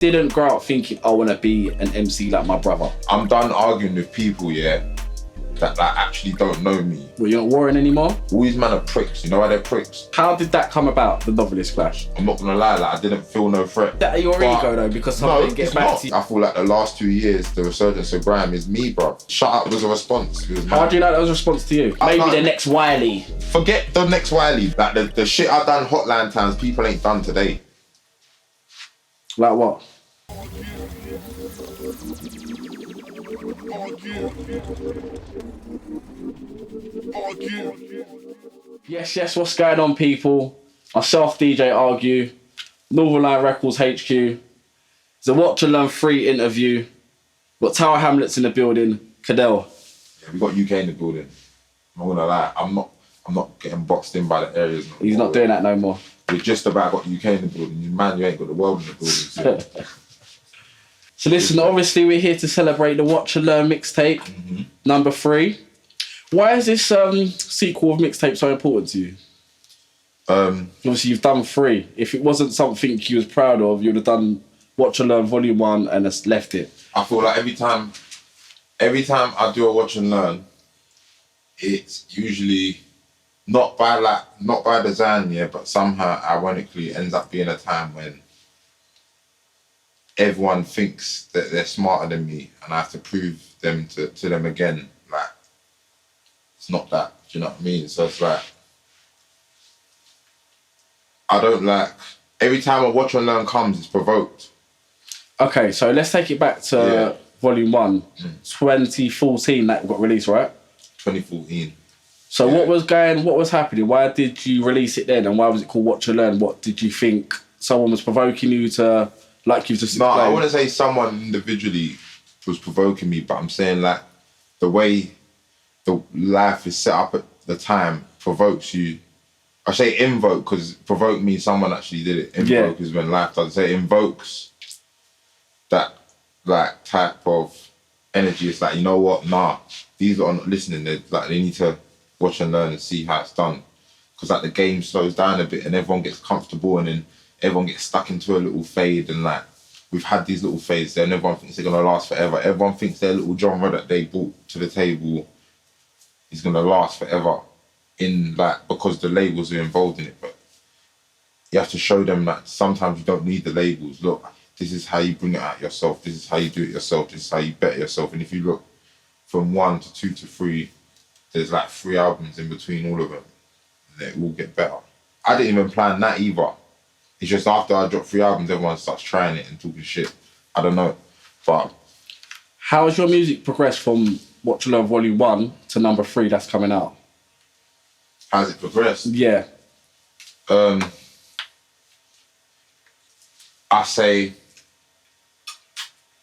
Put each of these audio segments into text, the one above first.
Didn't grow up thinking I want to be an MC like my brother. I'm done arguing with people, yeah, that actually don't know me. Well, you're not warring anymore? All these men are pricks, you know why they're pricks? How did that come about, the Novelist clash? I'm not gonna lie, I didn't feel no threat. That your ego though, because someone didn't get back to you. I feel like the last 2 years, the resurgence of grime is me, bro. Shut Up was a response. How do you know that was a response to you? Maybe the next Wiley. Forget the next Wiley. Like the shit I done Hotland times, people ain't done today. Like what? Yes, what's going on, people? Myself, DJ Argue, Northern Line Records HQ. It's a Watch and Learn free interview. Got Tower Hamlets in the building, Cadell. Yeah, we got UK in the building. I'm not gonna lie, I'm not getting boxed in by the areas. He's not doing that no more. We just about got UK in the building. Man, you ain't got the world in the building. So listen, obviously we're here to celebrate the Watch and Learn mixtape, number 3. Why is this sequel of mixtape so important to you? Obviously you've done 3. If it wasn't something you was proud of, you'd have done Watch and Learn Volume 1 and just left it. I feel like every time I do a Watch and Learn, it's usually not by design, yeah, but somehow ironically ends up being a time when everyone thinks that they're smarter than me and I have to prove them to them again. Like, it's not that, do you know what I mean? So it's like, I don't like, every time a Watch and Learn comes, it's provoked. Okay, so let's take it back to Volume 1, 2014 that got released, right? 2014. So what was happening? Why did you release it then and why was it called Watch and Learn? What did you think someone was provoking you to, like you've just explained? No, I wouldn't say someone individually was provoking me, but I'm saying like the way the life is set up at the time provokes you. I say invoke because provoke means someone actually did it. Invoke is when life does. Say invokes that like type of energy. It's like, you know what? Nah, these are not listening. They need to watch and learn and see how it's done. Because like the game slows down a bit and everyone gets comfortable and then everyone gets stuck into a little fade and like we've had these little fades there and everyone thinks they're gonna last forever. Everyone thinks their little genre that they brought to the table is gonna last forever in like because the labels are involved in it. But you have to show them that sometimes you don't need the labels. Look, this is how you bring it out yourself. This is how you do it yourself. This is how you better yourself. And if you look from 1 to 2 to 3, there's like 3 albums in between all of them. And they all get better. I didn't even plan that either. It's just after I dropped 3 albums, everyone starts trying it and talking shit. I don't know. But how has your music progressed from Watch and Learn Volume 1 to number 3 that's coming out? How's it progressed? Yeah. I say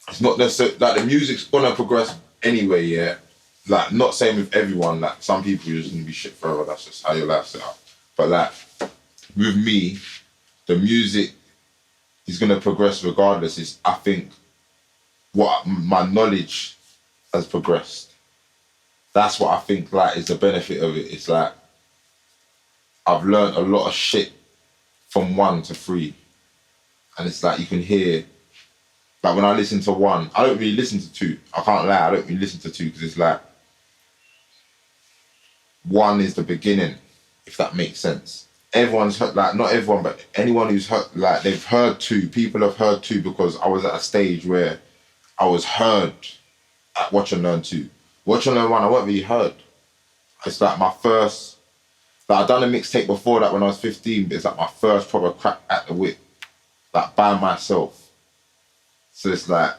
it's not necessarily like the music's gonna progress anyway, yeah. Like not saying with everyone, like some people you're just gonna be shit forever, that's just how your life's set up. But like with me, the music is gonna progress regardless. It's I think what my knowledge has progressed. That's what I think like is the benefit of it. It's like I've learned a lot of shit from 1 to 3. And it's like you can hear, like when I listen to 1, I don't really listen to 2. I can't lie, I don't really listen to 2 because it's like 1 is the beginning, if that makes sense. Everyone's heard, like not everyone, but anyone who's heard, like they've heard 2. People have heard 2 because I was at a stage where I was heard at Watch and Learn 2. Watch and Learn 1, I wasn't really heard. It's like my first, like I'd done a mixtape before that when I was 15, but it's like my first proper crack at the whip. Like by myself. So it's like,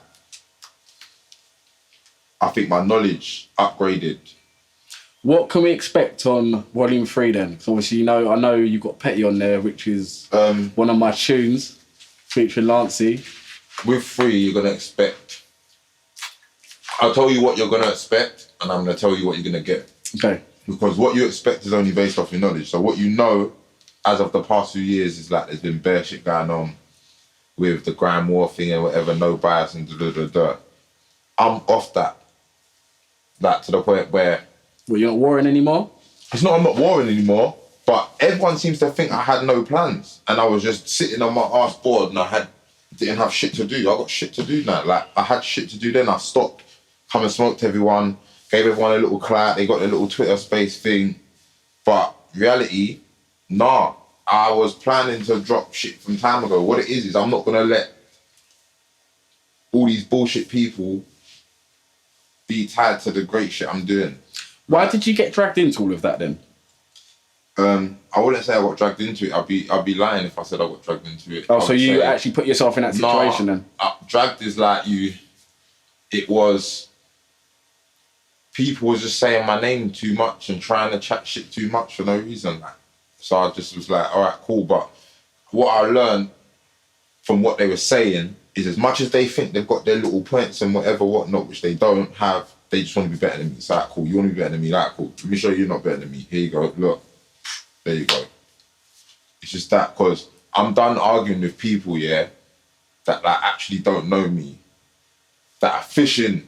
I think my knowledge upgraded. What can we expect on Volume 3 then? Because obviously, I know you've got Petty on there, which is one of my tunes, featuring Lancey. With 3, you're gonna expect, I'll tell you what you're gonna expect, and I'm gonna tell you what you're gonna get. Okay. Because what you expect is only based off your knowledge. So what you know, as of the past few years, is like there's been bare shit going on with the grime war thing and whatever, no bias and da-da-da-da. I'm off that. Like to the point where... Well, you're not warring anymore? It's not I'm not warring anymore, but everyone seems to think I had no plans. And I was just sitting on my ass board and I had didn't have shit to do. I got shit to do now. Like, I had shit to do then. I stopped, come and smoked everyone, gave everyone a little clout. They got their little Twitter space thing. But reality, nah. I was planning to drop shit from time ago. What it is I'm not going to let all these bullshit people be tied to the great shit I'm doing. Why did you get dragged into all of that then? I wouldn't say I got dragged into it. I'd be lying if I said I got dragged into it. Oh, so you actually put yourself in that situation then? Dragged is like it was, people was just saying my name too much and trying to chat shit too much for no reason. Like, so I just was like, all right, cool. But what I learned from what they were saying is, as much as they think they've got their little points and whatnot, which they don't have, they just want to be better than me. It's like, cool, you want to be better than me? Like, cool, let me show you you're not better than me. Here you go, look. There you go. It's just that, because I'm done arguing with people, that like actually don't know me, that are fishing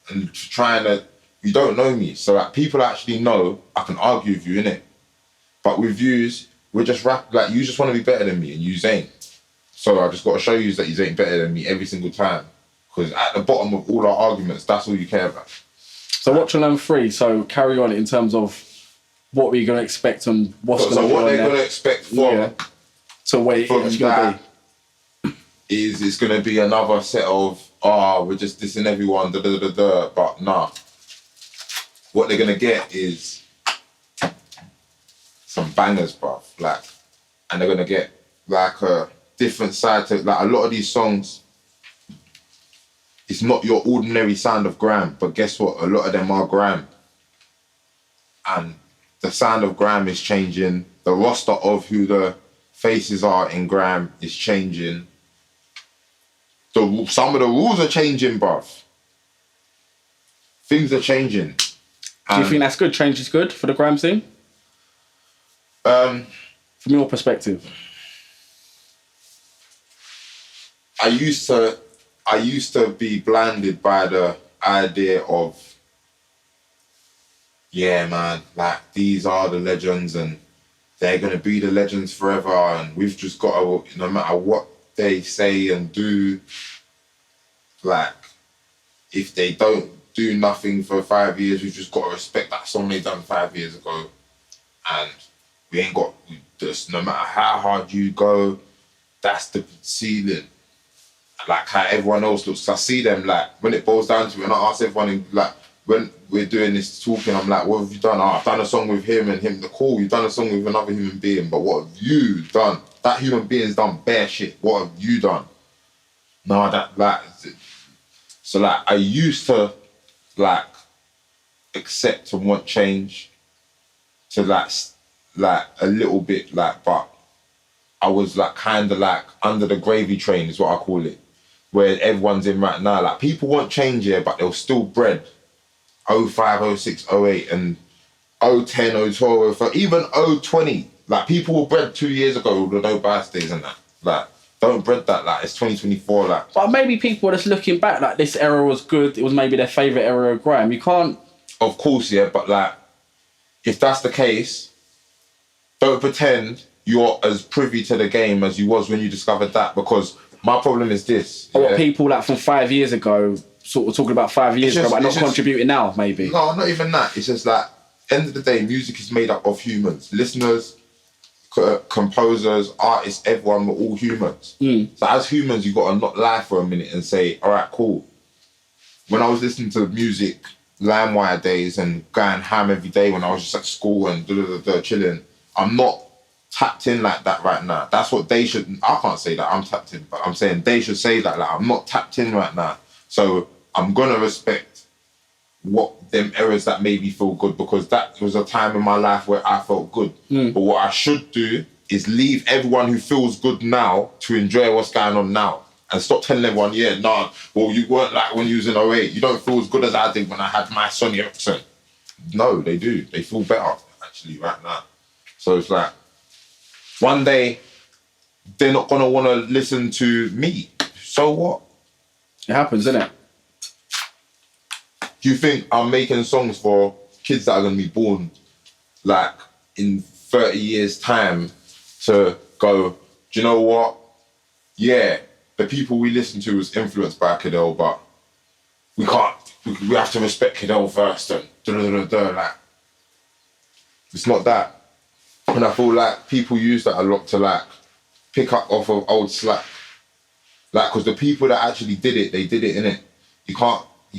and trying to, you don't know me. So like people actually know I can argue with you, innit? But with yous, we're just like, you just want to be better than me and you ain't. So I just got to show you that you ain't better than me every single time. Because at the bottom of all our arguments, that's all you care about. So Watch and Learn 3, so carry on in terms of what we're going to expect and what's going to be. So what they're going to expect from so wait, from that is it's going to be another set of, we're just dissing everyone, but nah. What they're going to get is some bangers, bruv. Like, and they're going to get like a different side to, like, a lot of these songs, it's not your ordinary sound of grime, but guess what? A lot of them are grime. And the sound of grime is changing. The roster of who the faces are in grime is changing. Some of the rules are changing, bruv. Things are changing. Do you think that's good? Change is good for the grime scene? From your perspective. I used to be blinded by the idea of, yeah, man, like, these are the legends and they're going to be the legends forever, and we've just got to, no matter what they say and do, like, if they don't do nothing for 5 years, we've just got to respect that song they done 5 years ago. And we ain't got, just, no matter how hard you go, that's the ceiling. Like how everyone else looks. I see them, like, when it boils down to it, and I ask everyone, like, when we're doing this talking, I'm like, what have you done? Oh, I've done a song with him and him. Cool, you've done a song with another human being, but what have you done? That human being's done bare shit. What have you done? No, that, like, so, like, I used to, like, accept and want change to, like a little bit, like, but I was, like, kind of, like, under the gravy train is what I call it, where everyone's in right now. Like, people want change here, but they'll still bread 05, 06, 08, and 010, 012, 013, even 020. Like, people were bred 2 years ago with no birthdays and that. Like, don't bread that. Like, it's 2024. Like, but maybe people are just looking back, like, this era was good. It was maybe their favourite era of grime. You can't. Of course, yeah, but, like, if that's the case, don't pretend you're as privy to the game as you was when you discovered that, because my problem is this. What people, like, from 5 years ago, sort of talking about 5 years ago, but not contributing now, maybe. No, not even that. It's just like, end of the day, music is made up of humans. Listeners, composers, artists, everyone, we're all humans. So as humans, you've got to not lie for a minute and say, all right, cool. When I was listening to music, LimeWire days, and going ham every day when I was just at school and chilling, I'm not tapped in like that right now. That's what they should. I can't say that I'm tapped in, but I'm saying they should say that. Like, I'm not tapped in right now. So I'm gonna respect what them errors that made me feel good, because that was a time in my life where I felt good. But what I should do is leave everyone who feels good now to enjoy what's going on now, and stop telling everyone, yeah, nah, well, you weren't like when you was in 08. You don't feel as good as I did when I had my Sony accent. No, they do. They feel better actually right now. So it's like, one day they're not gonna want to listen to me. So what? It happens, innit? Do you think I'm making songs for kids that are going to be born, like, in 30 years' time to go, do you know what? Yeah, the people we listened to was influenced by Cadell, but we can't. We have to respect Cadell first, and like it's not that. And I feel like people use that a lot to like pick up off of old slack, like because the people that actually did it, they did it, innit? You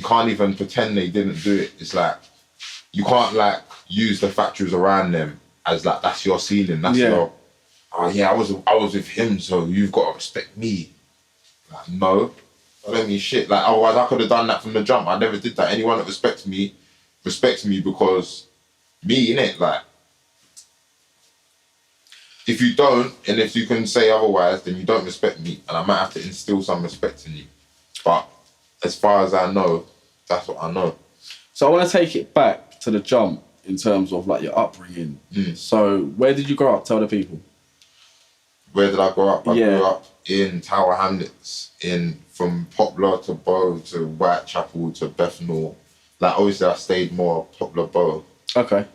can't even pretend they didn't do it. It's like you can't like use the factors around them as like that's your ceiling, that's your. Oh yeah, I was with him, so you've got to respect me. Like no, I don't mean shit. Like otherwise, I could have done that from the jump. I never did that. Anyone that respects me because me, innit? Like if you don't, and if you can say otherwise, then you don't respect me, and I might have to instill some respect in you. But as far as I know, that's what I know. So I want to take it back to the jump in terms of like your upbringing. So where did you grow up? Tell the people. Where did I grow up? I grew up in Tower Hamlets, from Poplar to Bow to Whitechapel to Bethnal. Like obviously I stayed more Poplar Bow. Okay.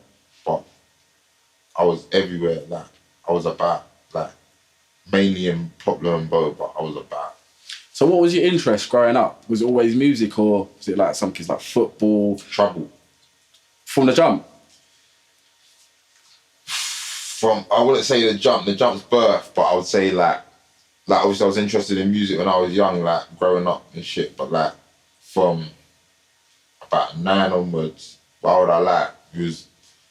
But I was everywhere. Like I was about like mainly in Poplar and Bow, but I was about. So what was your interest growing up? Was it always music, or was it like some kids like football? Trouble. From the jump? I wouldn't say the jump's birth, but I would say like obviously I was interested in music when I was young, like growing up and shit, but like from about 9 onwards, why would I like,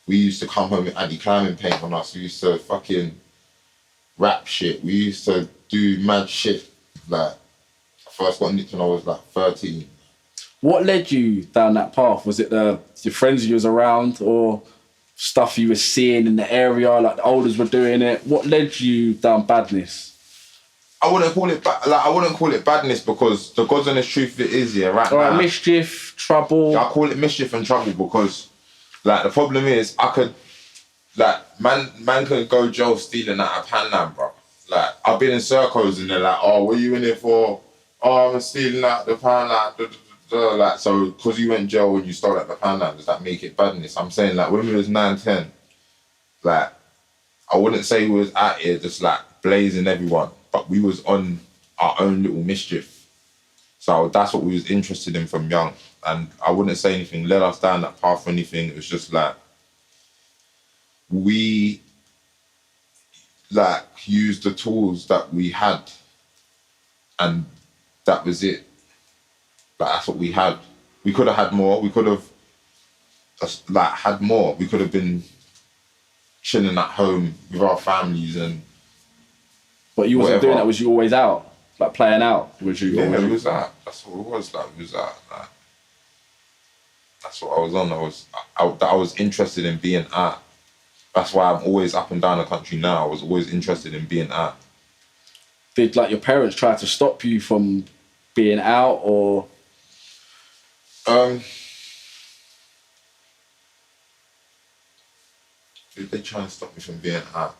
we used to come home with anti-climbing paint on us, we used to fucking rap shit, we used to do mad shit, like I first got nicked when I was like 13. What led you down that path? Was it your friends you was around, or stuff you were seeing in the area, like the olders were doing it? What led you down badness? I wouldn't call it badness because the God's honest truth it is, yeah, right. Alright, mischief, trouble. I call it mischief and trouble because like the problem is I could like man could go jail stealing out of Hotland, bro. Like I've been in circles and they're like, oh, what are you in here for? Oh, I'm stealing out the Hotland. Like, so because you went jail when you stole at the Hotland, does that make it badness? I'm saying like when we was 9, 10, like I wouldn't say we was out here just like blazing everyone, but we was on our own little mischief. So that's what we was interested in from young. And I wouldn't say anything led us down that path or anything. It was just like we like used the tools that we had and that was it. Like that's what we had. We could have had more. We could have like had more. We could have been chilling at home with our families and. But you wasn't whatever. doing that. Was you always out, like playing out? Was you? Yeah, we was out. That's what it was. Like we was out. Like, that's what I was on. I was interested in being out. That's why I'm always up and down the country now. I was always interested in being out. Did like your parents try to stop you from being out, or? Did they try and stop me from being out?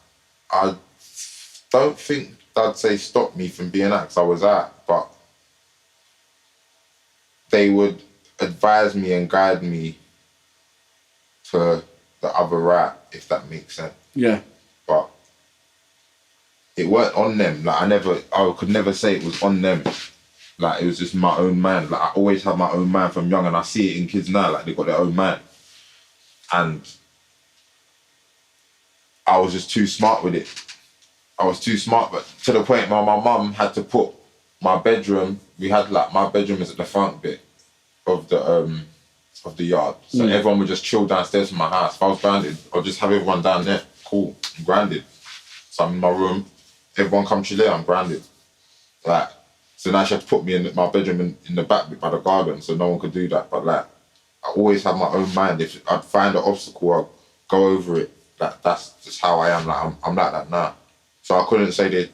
I don't think they'd say stop me from being out because I was out, but they would advise me and guide me to the other route, if that makes sense. Yeah. But it weren't on them. Like I could never say it was on them. Like, it was just my own mind. Like, I always had my own mind from young, and I see it in kids now. Like, they got their own mind. And I was just too smart with it. I was too smart, but to the point where my mum had to put my bedroom, my bedroom is at the front bit of the yard. So everyone would just chill downstairs from my house. If I was grounded, I'd just have everyone down there. Cool, I'm grounded. So I'm in my room, everyone come chill there, I'm grounded. Like, so now she had to put me in my bedroom in the back bit by the garden, so no one could do that. But like, I always had my own mind. If I'd find an obstacle, I'd go over it. That's just how I am. Like, I'm like that now. So I couldn't say they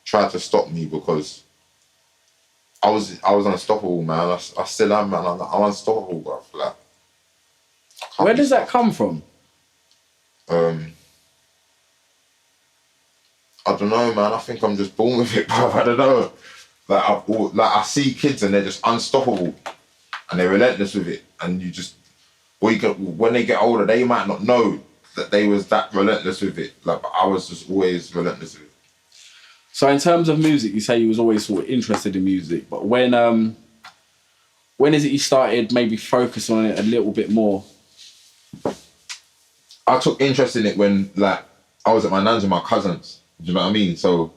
tried to stop me because I was unstoppable, man. I still am, man. I'm unstoppable, bro. Like, where does that come from? I don't know, man. I think I'm just born with it, bro. I don't know. Like I see kids and they're just unstoppable, and they're relentless with it. And when they get older, they might not know that they was that relentless with it. Like, but I was just always relentless with it. So in terms of music, you say you was always sort of interested in music, but when is it you started maybe focusing on it a little bit more? I took interest in it when like I was at my nan's with my cousins. Do you know what I mean? So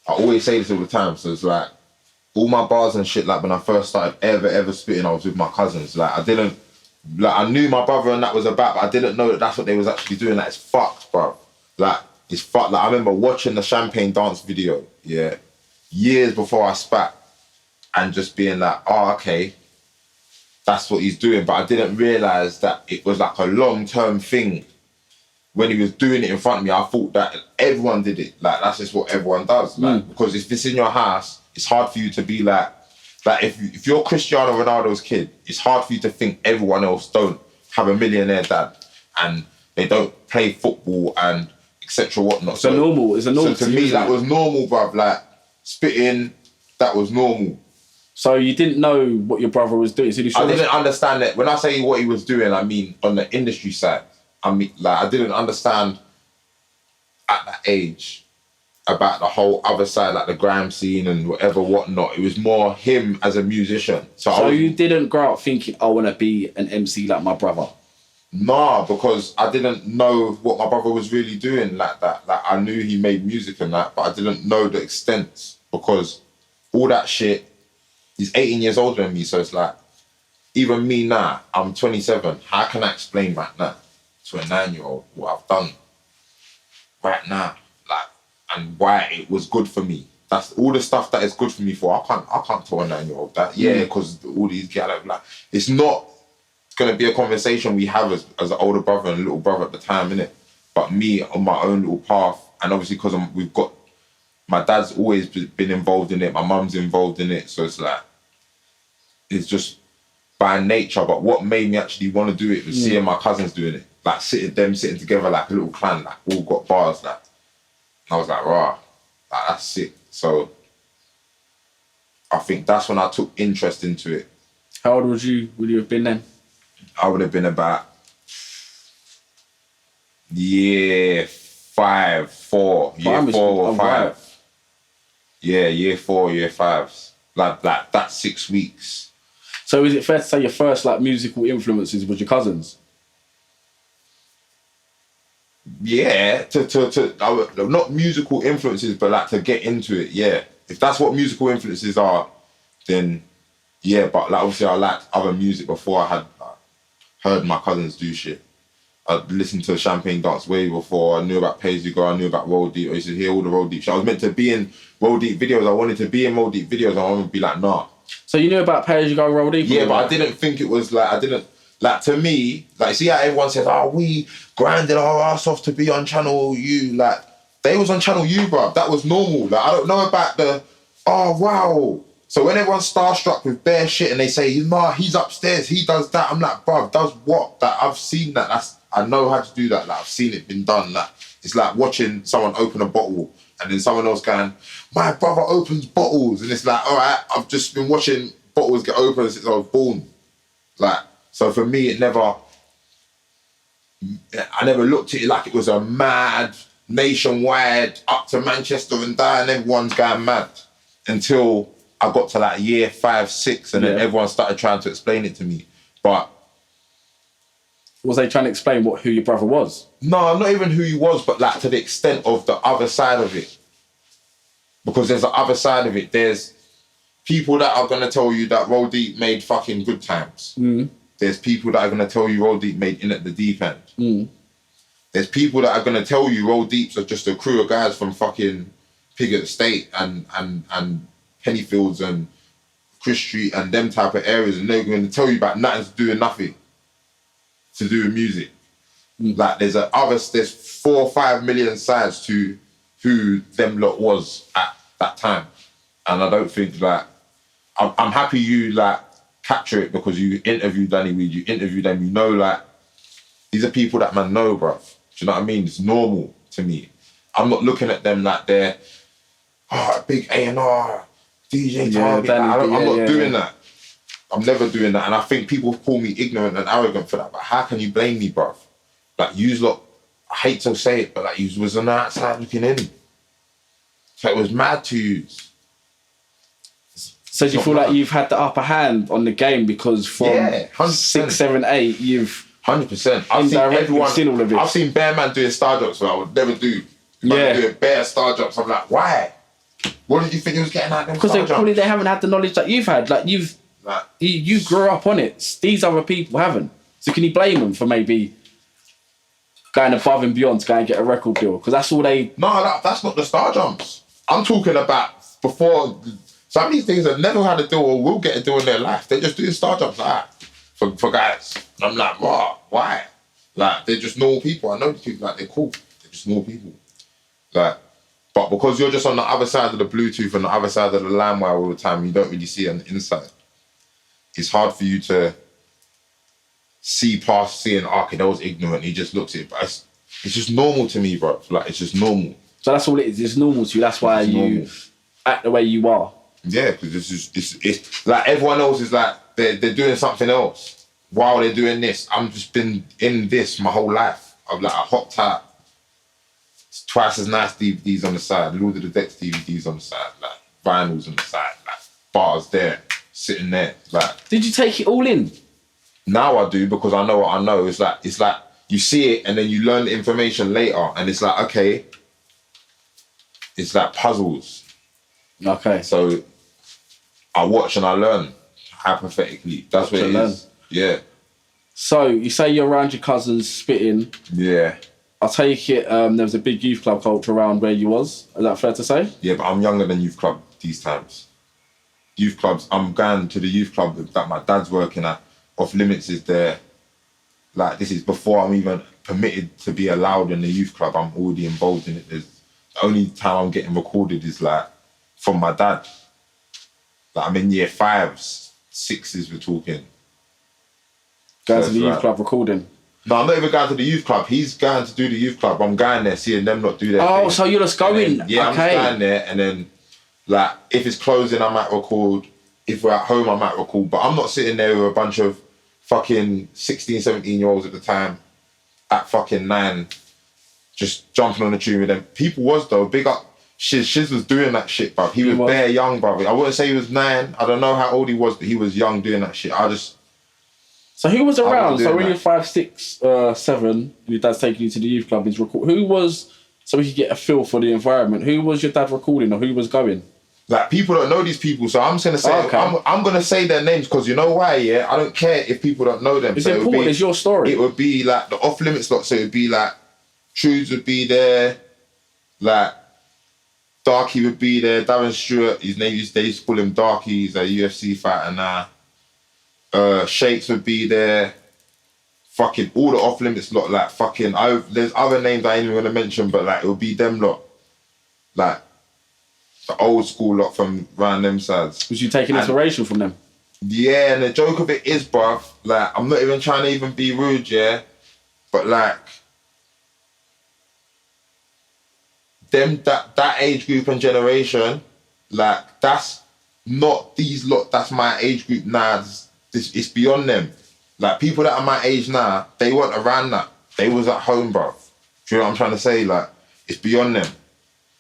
I always say this all the time. So it's like all my bars and shit, like when I first started ever spitting, I was with my cousins. Like I knew my brother and that was about, but I didn't know that that's what they was actually doing. Like it's fucked, bro. Like it's fucked. Like I remember watching the Champagne dance video, yeah, years before I spat, and just being like, oh, okay, that's what he's doing. But I didn't realise that it was like a long-term thing. When he was doing it in front of me, I thought that everyone did it. Like that's just what everyone does. Like because if it's in your house, it's hard for you to be like if you're Cristiano Ronaldo's kid, it's hard for you to think everyone else don't have a millionaire dad and they don't play football and etc. whatnot. It's a normal. So to me, that was normal, bruv. Like spitting, that was normal. So you didn't know what your brother was doing. So I didn't understand it. When I say what he was doing, I mean on the industry side. I mean, like I didn't understand at that age about the whole other side, like the grime scene and whatever, whatnot. It was more him as a musician. So you didn't grow up thinking, I want to be an MC like my brother? Nah, because I didn't know what my brother was really doing like that. Like I knew he made music and that, but I didn't know the extent because all that shit, he's 18 years older than me. So it's like, even me now, I'm 27. How can I explain right now to a 9-year-old what I've done right now, like, and why it was good for me? That's all the stuff that is good for me for. I can't tell a 9-year-old that. Yeah, because all these guys, like, it's not gonna be a conversation we have as an older brother and little brother at the time, innit? But me on my own little path, and obviously because we've got my dad's always been involved in it, my mum's involved in it, so it's like it's just by nature. But what made me actually want to do it was seeing my cousins doing it. Like sitting together like a little clan, like all got bars, like. And I was like, rah, like, that's sick. So I think that's when I took interest into it. How old would you have been then? I would have been about year 4 or 5. Yeah, year 4, year 5. Like that 6 weeks. So is it fair to say your first like musical influences was your cousins? Yeah, not musical influences, but like to get into it, yeah. If that's what musical influences are, then yeah, but like obviously I liked other music before I had heard my cousins do shit. I listened to Champagne Dance way before. I knew about Pay As You Go, I knew about Roll Deep. I used to hear all the Roll Deep shit. I was meant to be in Roll Deep videos. I wanted to be in Roll Deep videos. I wanted to be like, nah. So you knew about Pay As You Go, Roll Deep? Yeah, but I didn't think it was like, like to me, like see how everyone says, oh, we grinded our ass off to be on Channel U. Like, they was on Channel U, bruv. That was normal. Like, I don't know about the, oh, wow. So when everyone's starstruck with bare shit and they say, nah, he's upstairs, he does that. I'm like, bruv, does what? That I've seen that. I know how to do that. Like, I've seen it been done. Like, it's like watching someone open a bottle and then someone else going, my brother opens bottles. And it's like, all right, I've just been watching bottles get opened since I was born. Like, so for me, I never looked at it like it was a mad, nationwide, up to Manchester and down, everyone's going mad. Until I got to like year 5, 6, and then everyone started trying to explain it to me. But was they trying to explain who your brother was? No, not even who he was, but like to the extent of the other side of it. Because there's the other side of it. There's people that are going to tell you that Roll Deep made fucking good times. There's people that are going to tell you Roll Deep made In at the Deep End. There's people that are going to tell you Roll Deeps are just a crew of guys from fucking Pigott Estate and Pennyfields and Chris Street and them type of areas, and they're going to tell you about nothing to do with nothing to do with music. Like there's 4 or 5 million sides to who them lot was at that time. And I don't think like, I'm happy you like capture it because you interviewed Danny Weed, you interviewed them, you know, like these are people that man know, bruv. Do you know what I mean? It's normal to me. I'm not looking at them like they're big A&R, DJ Target. I'm not doing that. I'm never doing that. And I think people call me ignorant and arrogant for that. But how can you blame me, bruv? Like, yous lot, I hate to say it, but like, yous was on the outside looking in. Do So it was mad to use. So do you feel like you've had the upper hand on the game because from 6, 7, 8, you've 100%. I've seen bare man doing star drops that I would never do. Doing bare star drops. I'm like, why? What did you think you was getting at them? Because probably they haven't had the knowledge that you've had. Like you grew up on it. These other people haven't. So can you blame them for maybe going above and beyond to go and get a record deal? Because that's all they. No, that's not the star jumps. I'm talking about before. Some of these things have never had a deal or will get a deal in their life. They're just doing star jumps like that for guys. And I'm like, why? Like, they're just normal people. I know these people, like, they're cool. They're just normal people. Like, but because you're just on the other side of the Bluetooth and the other side of the line wire all the time, you don't really see it on the inside. It's hard for you to see past seeing, Cadell's ignorant. He just looks at it. But it's just normal to me, bro. Like, it's just normal. So that's all it is. It's normal to you. That's why you act the way you are. Yeah, because it's like everyone else is like they're doing something else while they're doing this. I'm just been in this my whole life. I'm like a hot tap. It's twice as nice DVDs on the side, Lord of the Decks DVDs on the side, like vinyls on the side, like bars there, sitting there. Like, did you take it all in? Now I do because I know what I know. It's like you see it and then you learn the information later, and it's like, okay, it's like puzzles. Okay. So I watch and I learn, hypothetically. That's what it is. Yeah. So you say you're around your cousins spitting. Yeah. I take it there was a big youth club culture around where you was. Is that fair to say? Yeah, but I'm younger than youth club these times. Youth clubs, I'm going to the youth club that my dad's working at. Off Limits is there. Like, this is before I'm even permitted to be allowed in the youth club. I'm already involved in it. The only time I'm getting recorded is like from my dad. Like, I'm in year 5s, 6s, we're talking. Going to the youth club recording? No, I'm not even going to the youth club. He's going to do the youth club. I'm going there, seeing them not do their thing. Oh, so you're just going? Then, yeah, okay. I'm just going there, and then, like, if it's closing, I might record. If we're at home, I might record. But I'm not sitting there with a bunch of fucking 16, 17-year-olds at the time, at fucking 9, just jumping on the tune with them. People was, though, big up. Shiz was doing that shit, bruv. He was bare young, bruv. I wouldn't say he was 9. I don't know how old he was, but he was young doing that shit. So who was around? So when you're 5, 6, 7, your dad's taking you to the youth club, he's who was, so we could get a feel for the environment, who was your dad recording or who was going? Like, people don't know these people, so I'm just going to say, I'm going to say their names because you know why, yeah? I don't care if people don't know them. It's so important, it's your story. It would be like the Off Limits lot, so it would be like, Trudes would be there, like, Darky would be there, Darren Stewart, they used to call him Darky, he's a UFC fighter now. Shakes would be there. Fucking all the Off Limits lot, like fucking, there's other names I ain't even gonna mention, but like it would be them lot. Like the old school lot from around them sides. Was you taking inspiration from them? Yeah, and the joke of it is, bruv, like, I'm not even trying to even be rude, yeah, but like, them, that age group and generation, like, that's not these lot, that's my age group now. It's beyond them. Like, people that are my age now, they weren't around that. They was at home, bruv. Do you know what I'm trying to say? Like, it's beyond them.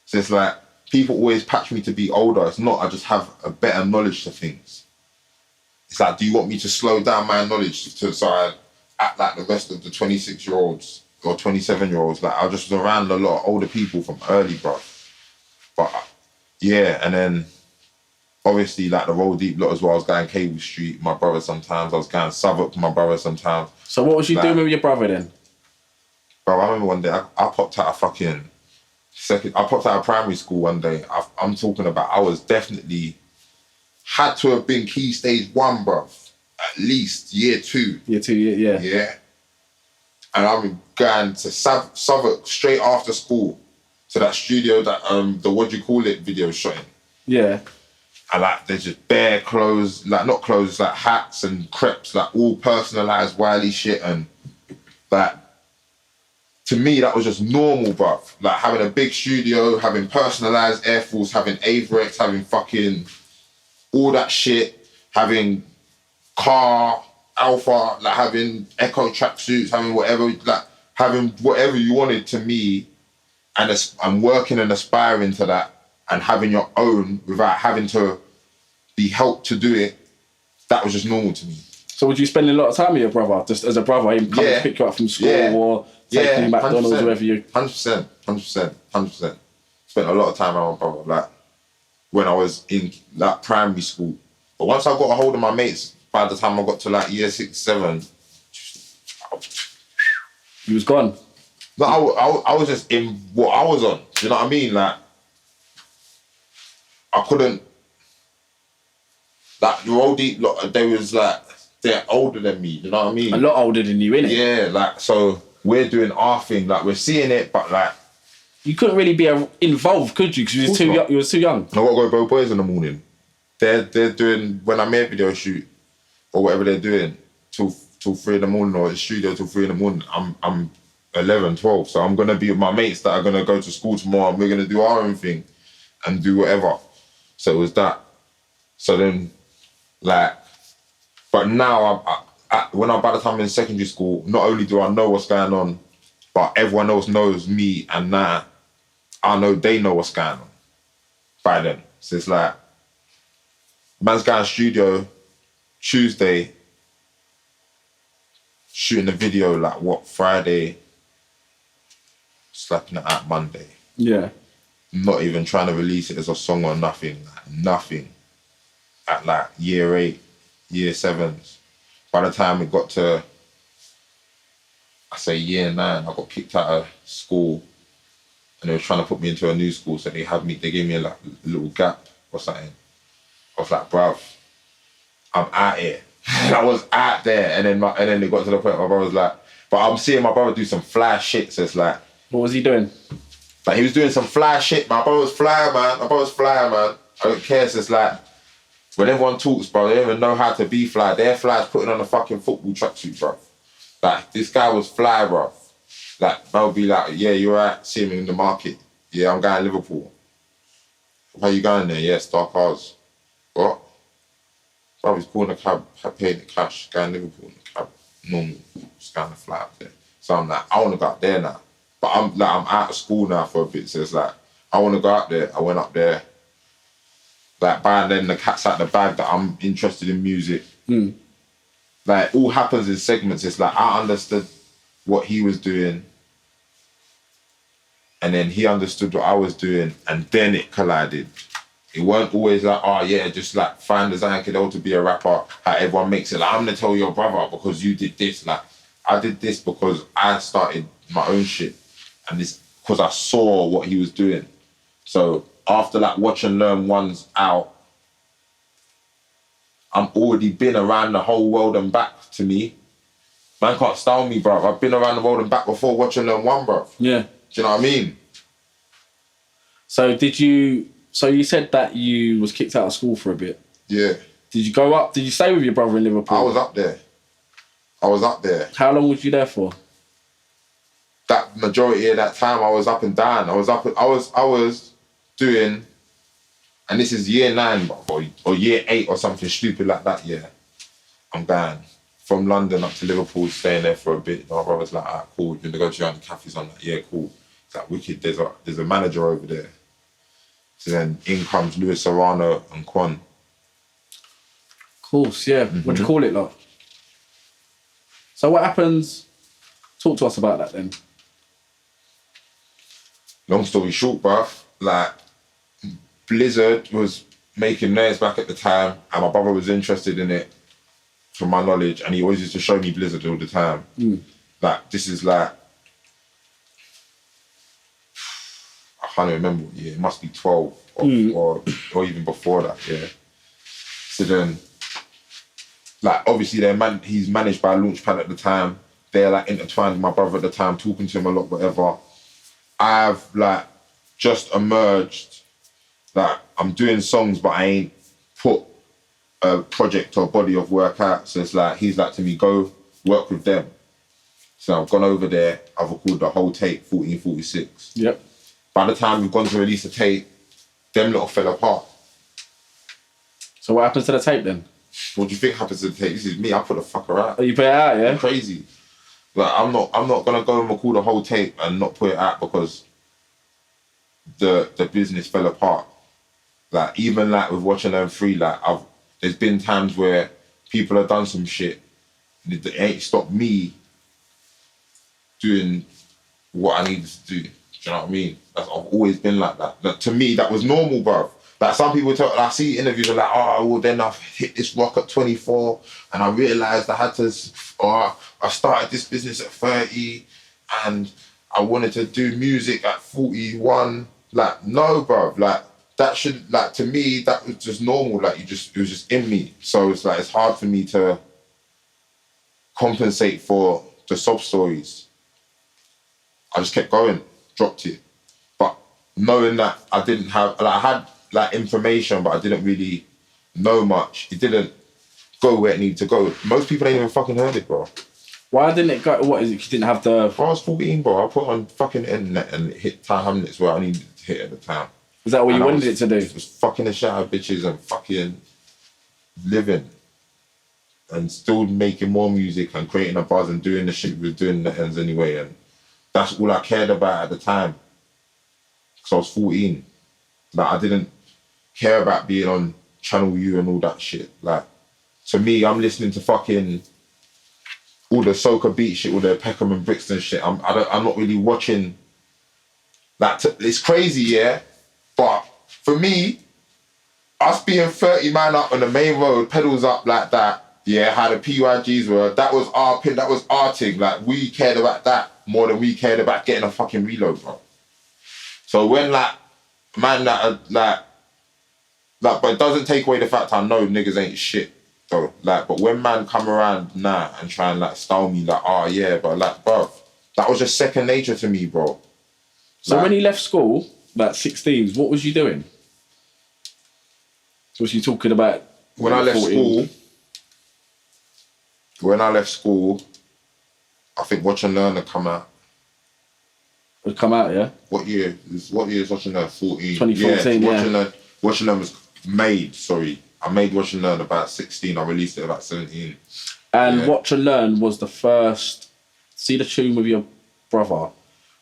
So it's like, people always patch me to be older. It's not, I just have a better knowledge to things. It's like, do you want me to slow down my knowledge so I act like the rest of the 26-year-olds or 27-year-olds? Like, I just was around a lot of older people from early, bruv. But, yeah, and then, obviously, like the Roll Deep lot as well. I was going Cable Street with my brother sometimes. I was going Southwark with my brother sometimes. So what was you doing with your brother then? Bro, I remember one day, I popped out of primary school one day. I'm talking about, I was definitely, had to have been Key Stage 1, bro. At least year 2. Year 2, yeah. Yeah. And I'm going to Southwark straight after school to that studio that, the What Do You Call It video shot in. Yeah. And like, there's just bare clothes, like not clothes, like hats and crepes, like all personalised Wiley shit. And like, to me, that was just normal, bruv. Like having a big studio, having personalised Air Force, having Averex, having fucking all that shit, having car, Alpha, like having Echo tracksuits, having whatever, like having whatever you wanted to me. And I'm working and aspiring to that. and having your own without having to be helped to do it, that was just normal to me. So would you spend a lot of time with your brother, just as a brother, him coming to pick you up from school or taking you McDonald's, wherever you... 100%. Spent a lot of time with my brother, like, when I was in, like, primary school. But once I got a hold of my mates, by the time I got to, like, year 6, 7... You was gone? No, I was just in what I was on. Do you know what I mean? Like, I couldn't... Like, the oldie, they was, like... They're older than me, you know what I mean? A lot older than you, innit? Yeah, like, so we're doing our thing, like, we're seeing it, but, like... You couldn't really be involved, could you? Because you was too young. I got to go with both boys in the morning. They're doing, when I'm here video shoot, or whatever they're doing, till 3 in the morning, or at the studio till 3 in the morning, I'm 11, 12, so I'm going to be with my mates that are going to go to school tomorrow, and we're going to do our own thing, and do whatever. So it was that. So then, like... But now, by the time I'm in secondary school, not only do I know what's going on, but everyone else knows me, and now I know they know what's going on by then. So it's like, man's going studio Tuesday, shooting a video like Friday, slapping it out Monday. Yeah. Not even trying to release it as a song or nothing. Nothing. At like year 8. Year 7s. By the time it got to, I say year 9, I got kicked out of school, and they were trying to put me into a new school, so they gave me a little gap or something. I was like, bruv, I'm out here. I was out there, and then it got to the point where my brother was like, but I'm seeing my brother do some fly shit, so it's like... What was he doing? Like, he was doing some fly shit. My brother was fly, man. I don't care, so it's like, when everyone talks, bro, they don't even know how to be fly. Their fly's putting on a fucking football tracksuit, bro. Like, this guy was fly, bro. Like, they'll be like, yeah, you're right, see him in the market. Yeah, I'm going to Liverpool. How you going there? Yeah, Star Cars. What? Bro, he's calling a cab, paying the cash, going to Liverpool in the cab. Normal, just going to fly up there. So I'm like, I want to go up there now. But I'm out of school now for a bit, so it's like, I want to go up there. I went up there. Like, by then the cat's out the bag that I'm interested in music. Like, it all happens in segments. It's like, I understood what he was doing, and then he understood what I was doing, and then it collided. It weren't always like, oh yeah, just like find Zion Cadell to be a rapper, how everyone makes it. Like, I'm gonna tell your brother because you did this. Like, I did this because I started my own shit, and this because I saw what he was doing. So after like Watch and Learn 1's out, I'm already been around the whole world and back to me. Man can't style me, bruv. I've been around the world and back before Watch and Learn 1, bruv. Yeah. Do you know what I mean? So you said that you was kicked out of school for a bit. Yeah. Did you go up? Did you stay with your brother in Liverpool? I was up there. How long was you there for? That majority of that time I was up and down. I was doing, and this is year 9 or year 8 or something stupid like that, yeah. I'm going from London up to Liverpool, staying there for a bit. My brother's like, alright, cool, you're gonna go to the cafes. I'm like, yeah, cool. It's like wicked, there's a manager over there. So then in comes Louis Serrano and Quan. Of course, yeah. What do you call it, like? So what happens? Talk to us about that then. Long story short, bruv, like, Blizzard was making noise back at the time, and my brother was interested in it, from my knowledge, and he always used to show me Blizzard all the time. Like, this is like, I can't remember what year, it must be 12 or even before that, yeah. So then, like, obviously he's managed by Launchpad at the time. They're like intertwined with my brother at the time, talking to him a lot, whatever. I've like just emerged, like I'm doing songs, but I ain't put a project or body of work out. So it's like, he's like to me, go work with them. So I've gone over there, I've recorded the whole tape, 1446. Yep. By the time we've gone to release the tape, them little fell apart. So what happens to the tape then? What do you think happens to the tape? This is me, I put the fucker out. Oh, you put it out, yeah? I'm crazy. Like, I'm not gonna go and record the whole tape and not put it out because the business fell apart. Like, even like with Watch and Learn 3, like there's been times where people have done some shit. It ain't stopped me doing what I needed to do. Do you know what I mean? I've always been like that. To me, that was normal, bruv. Like, some people tell, I see interviews are like, oh, well, then I've hit this rock at 24 and I realised I had to, or I started this business at 30 and I wanted to do music at 41. Like, no, bruv. Like, that should, like, to me, that was just normal. Like, it was just in me. So it's like, it's hard for me to compensate for the sob stories. I just kept going, dropped it. But knowing that I didn't have, like, I had like information, but I didn't really know much. It didn't go where it needed to go. Most people ain't even fucking heard it, bro. Why didn't it go? What is it? You didn't have the... Bro, I was 14, bro. I put on fucking internet and it hit time hamlets where I needed to hit at the time. Was that what you wanted it to do? Just fucking the shit out of bitches and fucking living. And still making more music and creating a buzz and doing the shit we were doing the ends anyway. And that's all I cared about at the time. Because I was 14. Like, I didn't care about being on Channel U and all that shit. Like, to me, I'm listening to fucking all the soca beat shit, all the Peckham and Brixton shit. I'm not really watching. Like, it's crazy, yeah. But for me, us being 30 man up on the main road, pedals up like that, yeah, how the PYGs were, that was our pin, that was our thing. Like, we cared about that more than we cared about getting a fucking reload, bro. So when, like, man that are, like, but it doesn't take away the fact I know niggas ain't shit, though. Like, but when man come around now and try and, like, style me, like, oh, yeah, but, like, bro, that was just second nature to me, bro. So like, when he left school, like 16s, what was you doing? Was you talking about... When I left school, I think Watch and Learn had come out. Would come out, yeah? What year is Watch and Learn? 14. 2014, yeah. Watch and Learn was made, sorry. I made Watch and Learn about 16. I released it about 17. And Watch and Learn was the first... See the tune with your brother?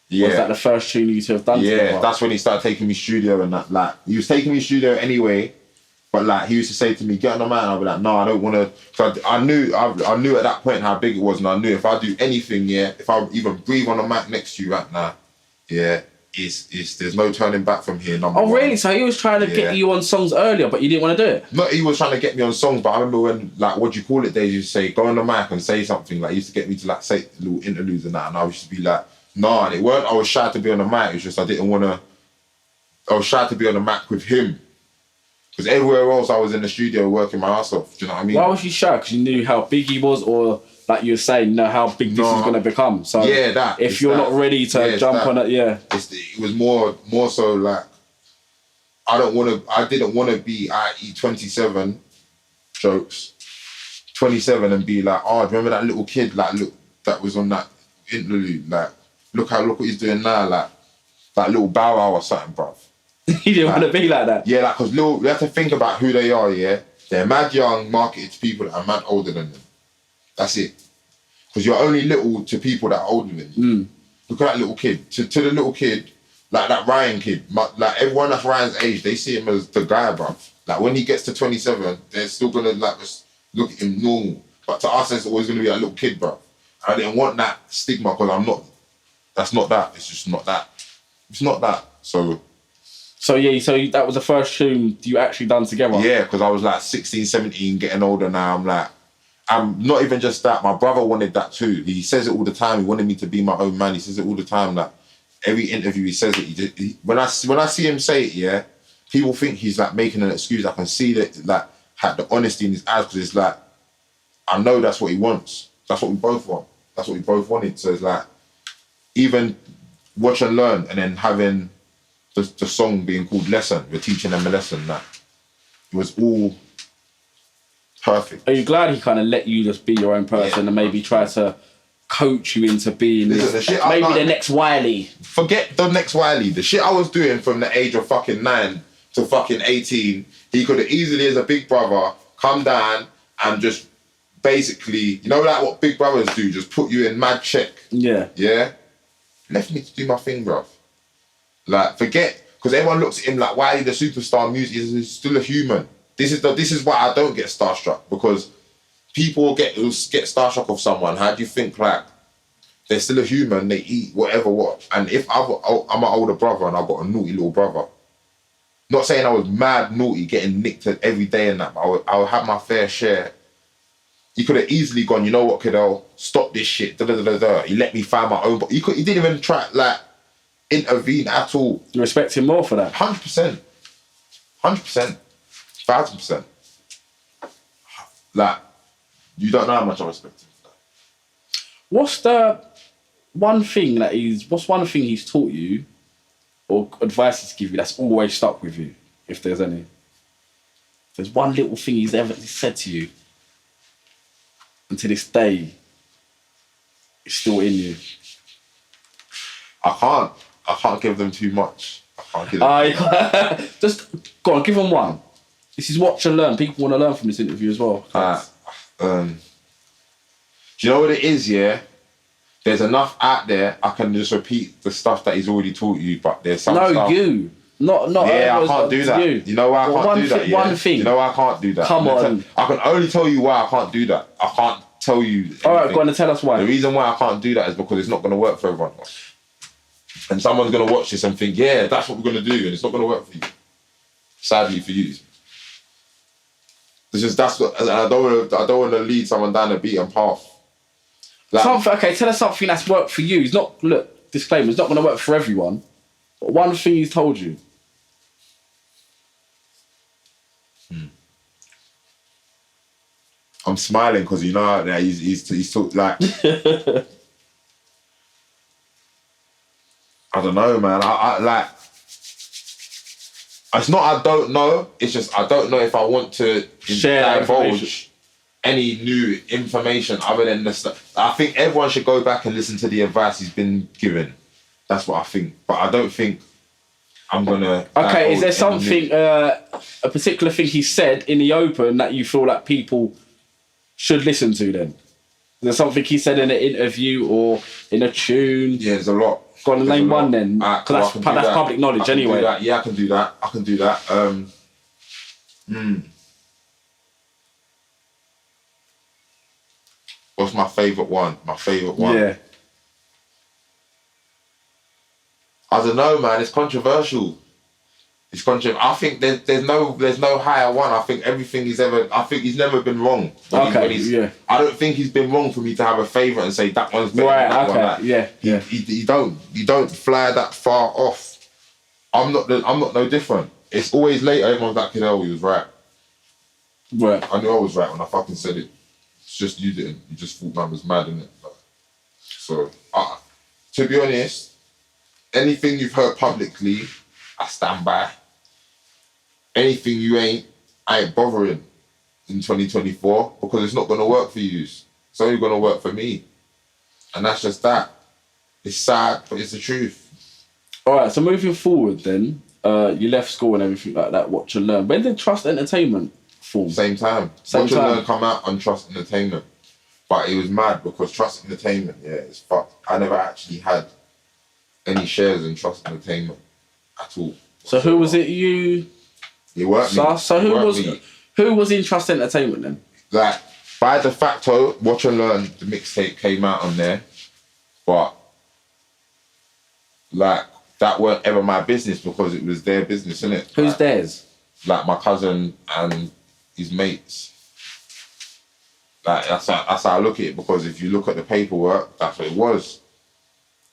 Yeah. Was that the first tune you two have done together? Yeah, that's when he started taking me studio and that. Like, he was taking me studio anyway, but like, he used to say to me, get on the mic, and I'd be like, no, I don't want to. So I knew at that point how big it was, and I knew if I do anything, yeah, if I even breathe on the mic next to you right now, yeah, there's no turning back from here. Oh, really? So he was trying to get you on songs earlier, but you didn't want to do it? No, he was trying to get me on songs, but I remember when, like, what do you call it days, you say, go on the mic and say something. Like, he used to get me to, like, say little interludes and that, and I used to be like, no, and it weren't I was shy to be on the mic, it's just I didn't want to, I was shy to be on the mic with him. Because everywhere else I was in the studio working my ass off, do you know what I mean? Why was you shy? Because you knew how big he was, or like you were saying, know how big this is going to become. So yeah, that. If you're not ready to jump on it, yeah. It was more so like, I didn't want to be, i.e. 27 jokes, 27 and be like, oh, remember that little kid, like, look, that was on that interlude, like, look what he's doing now, like little Bow Wow or something, bruv. You didn't want to be like that? Yeah, like, because you have to think about who they are, yeah? They're mad young, marketed to people that are mad older than them. That's it. Because you're only little to people that are older than you. Look at that little kid. To the little kid, like that Ryan kid, like everyone that's Ryan's age, they see him as the guy, bruv. Like, when he gets to 27, they're still going to, like, just look at him normal. But to us, it's always going to be that little kid, bruv. I didn't want that stigma because I'm not, that's not that. It's just not that. It's not that. So yeah, so that was the first tune you actually done together? Yeah, because I was like 16, 17, getting older now. I'm not even just that. My brother wanted that too. He says it all the time. He wanted me to be my own man. He says it all the time. Like, every interview he says it. When I see him say it, yeah, people think he's like making an excuse. I can see that, like, had the honesty in his eyes, because it's like, I know that's what he wants. That's what we both want. That's what we both wanted. So it's like, even Watch and Learn, and then having the song being called Lesson, we're teaching them a lesson, that it was all perfect. Are you glad he kind of let you just be your own person and maybe try to coach you into being the next Wiley? Forget the next Wiley. The shit I was doing from the age of fucking 9 to fucking 18, he could have easily, as a big brother, come down and just basically, you know, like what big brothers do, just put you in mad check. Yeah. Yeah? Left me to do my thing, bruv. Like, forget because everyone looks at him like Wiley the superstar music is still a human. This is why I don't get starstruck, because people get starstruck of someone. How do you think like they're still a human? They eat whatever what. And if I'm an older brother and I've got a naughty little brother, not saying I was mad naughty, getting nicked every day and that, but I would have my fair share. He could have easily gone, you know what, Cadell, stop this shit. Da, da, da, da, da. He let me find my own. But he didn't even try like intervene at all. You respect him more for that? 100%, 100%, 1,000%. Like, you don't know how much I respect him for that. What's one thing he's taught you or advice he's given you that's always stuck with you, if there's any? If there's one little thing he's ever said to you, and to this day, it's still in you. I can't give them too much. I can't give them Just go on, give them one. This is watch and learn. People want to learn from this interview as well. Do you know what it is, yeah? There's enough out there, I can just repeat the stuff that he's already taught you, but there's some stuff... No, you. Not yeah, I can't do that. You know why I can't do that? Yeah? One thing. You know why I can't do that? Come on. I can only tell you why I can't do that. I can't tell you anything. All right, go on and tell us why. The reason why I can't do that is because it's not going to work for everyone. And someone's going to watch this and think, yeah, that's what we're going to do, and it's not going to work for you. Sadly for you. It's just and I don't want to lead someone down a beaten path. Like, okay, tell us something that's worked for you. It's not, look, disclaimer, it's not going to work for everyone. But one thing he's told you. I'm smiling because you know that he's talked like... I don't know, man. I like... It's not I don't know. It's just I don't know if I want to divulge any new information other than the stuff. I think everyone should go back and listen to the advice he's been given. That's what I think. But I don't think I'm gonna... Okay, is there something, a particular thing he said in the open that you feel like people should listen to then? Is there something he said in an interview or in a tune? Yeah, there's a lot. Go on, name one then. Because that's public knowledge anyway. Yeah, I can do that. What's my favourite one? Yeah. I don't know, man. It's controversial. I think there's no higher one. I think he's never been wrong. Yeah. I don't think he's been wrong for me to have a favourite and say that one's better than that one. Like, yeah. You don't fly that far off. I'm not no different. It's always later everyone's like, Cadell, he was right. Right. I knew I was right when I fucking said it. It's just you didn't. You just thought man was mad, innit? So, to be honest, anything you've heard publicly, I stand by. Anything you I ain't bothering in 2024 because it's not going to work for you. It's only going to work for me. And that's just that. It's sad, but it's the truth. All right, so moving forward then, you left school and everything like that, Watch and Learn. When did Trust Entertainment form? Same time. Watch and Learn come out on Trust Entertainment. But it was mad because Trust Entertainment, it's fucked. I never actually had any shares in Trust Entertainment at all. So who was it you... It weren't me. So who was in Trust Entertainment then? Like, by de facto, Watch and Learn, the mixtape came out on there. But, like, that weren't ever my business because it was their business, innit? Who's theirs? Like, my cousin and his mates. Like, that's how I look at it, because if you look at the paperwork, that's what it was.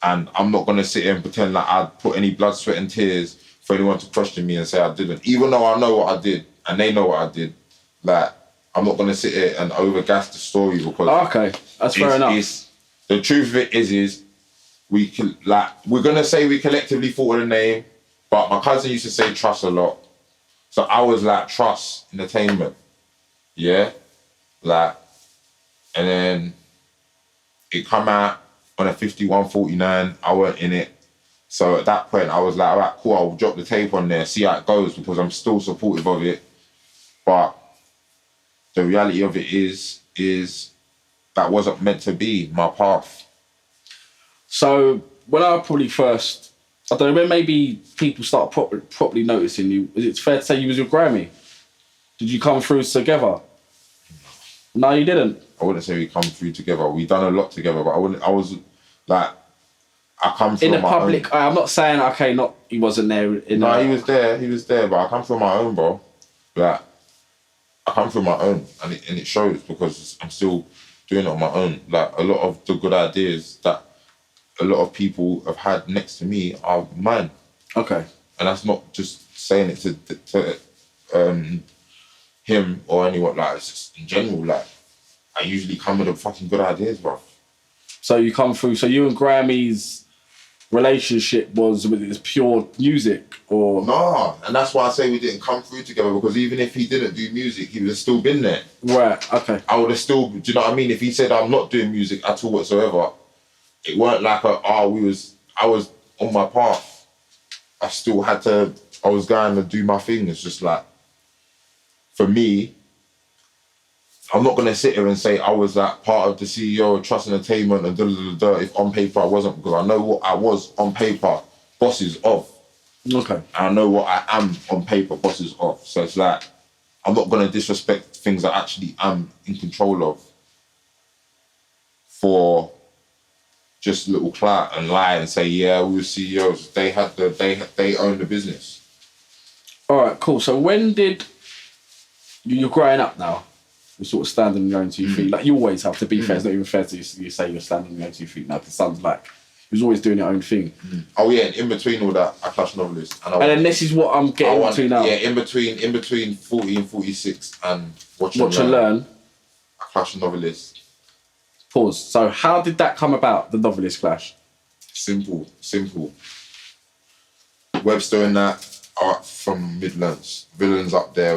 And I'm not going to sit here and pretend like I'd put any blood, sweat and tears for anyone to question me and say I didn't. Even though I know what I did and they know what I did, like, I'm not going to sit here and overgas the story because... Okay, that's fair enough. The truth of it is we're going to say we collectively thought of the name, but my cousin used to say Trust a lot. So I was like, Trust Entertainment. Yeah? Like, and then it come out on a 5149, I weren't in it. So at that point, I was like, all right, cool, I'll drop the tape on there, see how it goes, because I'm still supportive of it. But the reality of it is that wasn't meant to be my path. So when I probably first I don't know, when maybe people start properly noticing you, is it fair to say you was your Grammy? Did you come through together? No, you didn't. I wouldn't say we come through together. We done a lot together, but I was like, I come from in the my public. own. I'm not saying he wasn't there. He was there. He was there, but I come from my own, bro. Like, I come from my own, and it shows because I'm still doing it on my own. Like, a lot of the good ideas that a lot of people have had next to me are mine. Okay. And that's not just saying it to him or anyone. Like, it's just in general. Like, I usually come with the fucking good ideas, bro. So you come through. So you and Grammy's relationship was pure music, or no? And that's why I say we didn't come through together, because even if he didn't do music, he would have still been there. Right. Okay. I would have still. Do you know what I mean? If he said I'm not doing music at all whatsoever, it weren't like I was on my path. I still had to. I was going to do my thing. It's just like, for me, I'm not going to sit here and say I was like part of the CEO of Trust Entertainment and if on paper I wasn't, because I know what I was on paper, bosses of. Okay. And I know what I am on paper, bosses of. So it's like, I'm not going to disrespect things I actually am in control of for just little clout and lie and say, yeah, we were CEOs. They own the business. All right, cool. So when did you're growing up now? You're sort of standing on your own 2 feet. Like, you always have, to be fair. It's not even fair to you say you're standing on your own 2 feet now. The son's like, he was always doing your own thing. Oh yeah, and in between all that, I clashed Novelist. And then this is what I'm getting to now. Yeah, in between 40 and 46 and Watch and Learn. I clashed Novelist. Pause. So how did that come about, the Novelist clash? Simple. Webster and that are from Midlands. Villains up there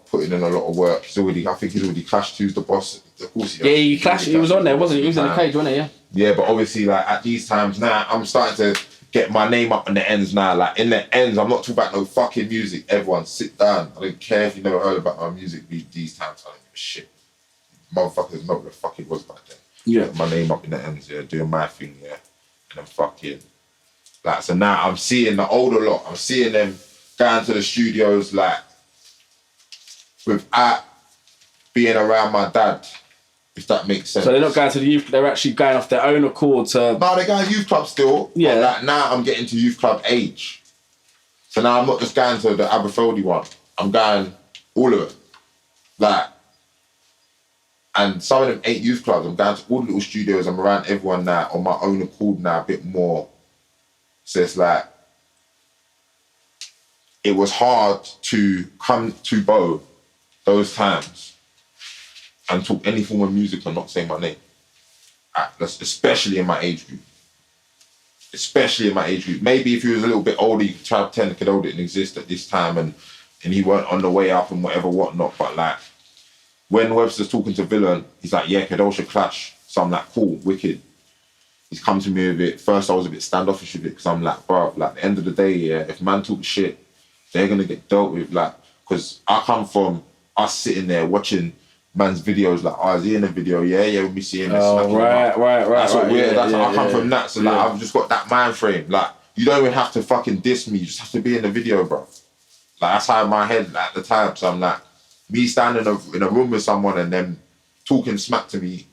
putting in a lot of work. I think he's already clashed. Who's the boss? Of course he clashed. He was on there, wasn't he? He was in the cage, wasn't he? Yeah. Yeah, but obviously, like, at these times now, I'm starting to get my name up in the ends now. Like, in the ends, I'm not talking about no fucking music. Everyone, sit down. I don't care if you never heard about my music these times. I don't give a shit. Motherfuckers know what the fuck it was back then. Yeah. Get my name up in the ends, yeah, doing my thing, yeah. And then fucking, like, so now I'm seeing the older lot. I'm seeing them going to the studios, like, without being around my dad, if that makes sense. So they're not going to the youth, they're actually going off their own accord to... No, they're going to youth club still. Yeah. But like, now I'm getting to youth club age. So now I'm not just going to the Aberfeldy one. I'm going all of it. Like, and some of them ain't youth clubs. I'm going to all the little studios. I'm around everyone now on my own accord now, a bit more. So it's like, it was hard to come to Bo those times and talk any form of music and not say my name. Especially in my age group. Maybe if he was a little bit older, you could try to pretend Cadell didn't exist at this time and he weren't on the way up and whatnot. But like, when Webster's talking to Villain, he's like, yeah, Cadell should clash. So I'm like, cool, wicked. He's come to me with it. First, I was a bit standoffish with it because I'm like, bro, like, at the end of the day, yeah, if man talk shit, they're going to get dealt with. Like, because I come from us sitting there watching man's videos, like, oh, is he in a video? Yeah, we see him. Oh, right. That's what weird. I come from that. So, like, yeah. I've just got that mind frame. Like, you don't even have to fucking diss me. You just have to be in the video, bro. Like, that's how in my head at the time. So I'm like, me standing in a room with someone and them talking smack to me,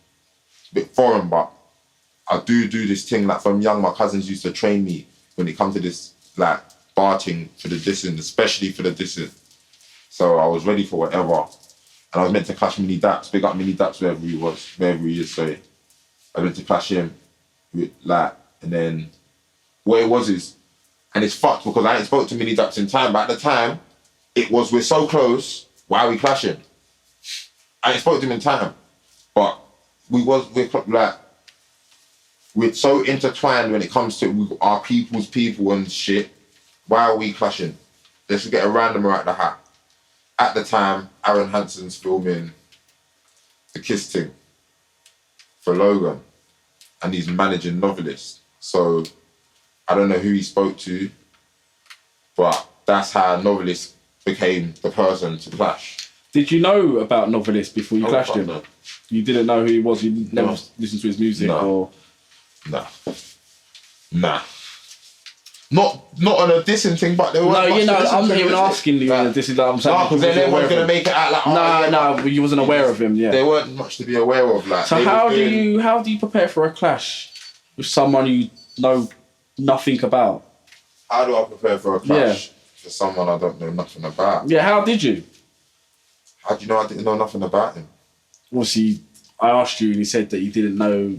it's a bit foreign, but I do this thing. Like, from young, my cousins used to train me when it comes to this, like, barting for the dissing, especially for the dissing. So I was ready for whatever. And I was meant to clash Mini Daps, big up Mini Daps wherever he is, sorry. I went to clash him, like, and then what it was is, and it's fucked because I ain't spoke to Mini Daps in time, but at the time, it was, we're so close, why are we clashing? I ain't spoke to him in time, but we're so intertwined when it comes to our people's people and shit. Why are we clashing? Let's get a randomer out the hat. At the time, Aaron Hanson's filming The Kiss Thing for Logan, and he's managing Novelist. So I don't know who he spoke to, but that's how Novelist became the person to clash. Did you know about Novelist before you clashed him? No. You didn't know who he was? You never listened to his music? No. Or... Nah. Not on a dissing thing, but they were. No, I'm not even asking you. This is what I'm saying. No, because then everyone's gonna make it out like. No, you wasn't aware of him. Yeah, there weren't much to be aware of. Like, so how do you prepare for a clash with someone you know nothing about? How do I prepare for a clash for someone I don't know nothing about? Yeah, how did you? How do you know I didn't know nothing about him? Obviously, I asked you and you said that you didn't know,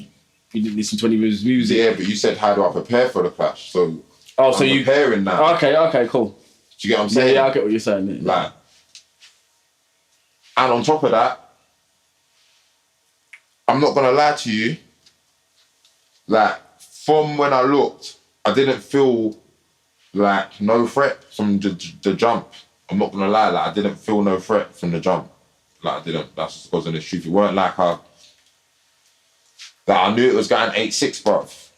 you didn't listen to any of his music. Yeah, but you said how do I prepare for the clash? So I'm you preparing now. Okay, cool. Do you get what I'm saying? Yeah, I get what you're saying. Yeah. Like, and on top of that, I'm not gonna lie to you. Like, from when I looked, I didn't feel like no threat from the jump. I'm not gonna lie, like I didn't feel no threat from the jump. Like I didn't. That's just because of the truth. It weren't like I knew it was going 8-6, bruv.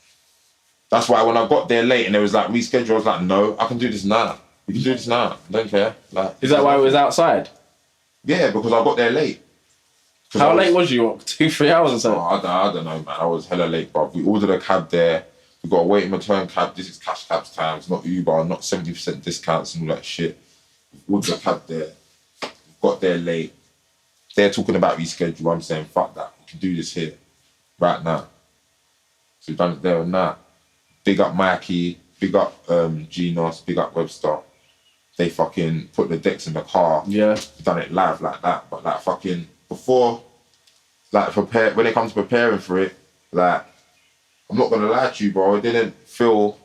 That's why when I got there late and there was like reschedule, I was like, no, I can do this now. We can do this now. I don't care. Like, is that why it was outside? Yeah, because I got there late. How late was you? 2-3 hours or so? Oh, I don't know, man. I was hella late, bruv. We ordered a cab there. We got a wait in return cab. This is cash cabs times, not Uber, not 70% discounts and all that shit. We ordered a cab there. We got there late. They're talking about reschedule. I'm saying, fuck that. We can do this here, right now. So we've done it there and now. Big up Mikey, big up Genos, big up Webster. They fucking put the decks in the car. Yeah. We've done it live like that. But like fucking before, like when it comes to preparing for it, like, I'm not gonna lie to you, bro. It didn't feel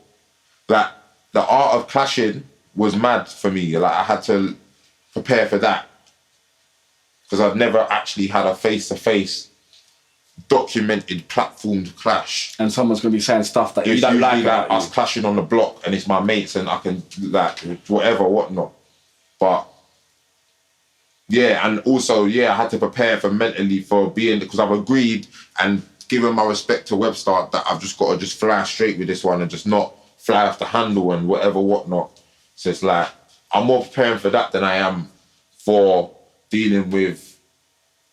like the art of clashing was mad for me. Like I had to prepare for that. Because I've never actually had a face-to-face documented platformed clash. And someone's going to be saying stuff that you don't like about us clashing on the block and it's my mates and I can like whatever, whatnot. But yeah, and also, I had to prepare for mentally for being, because I've agreed and given my respect to Webster that I've just got to just fly straight with this one and just not fly off the handle and whatever, whatnot. So it's like, I'm more preparing for that than I am for dealing with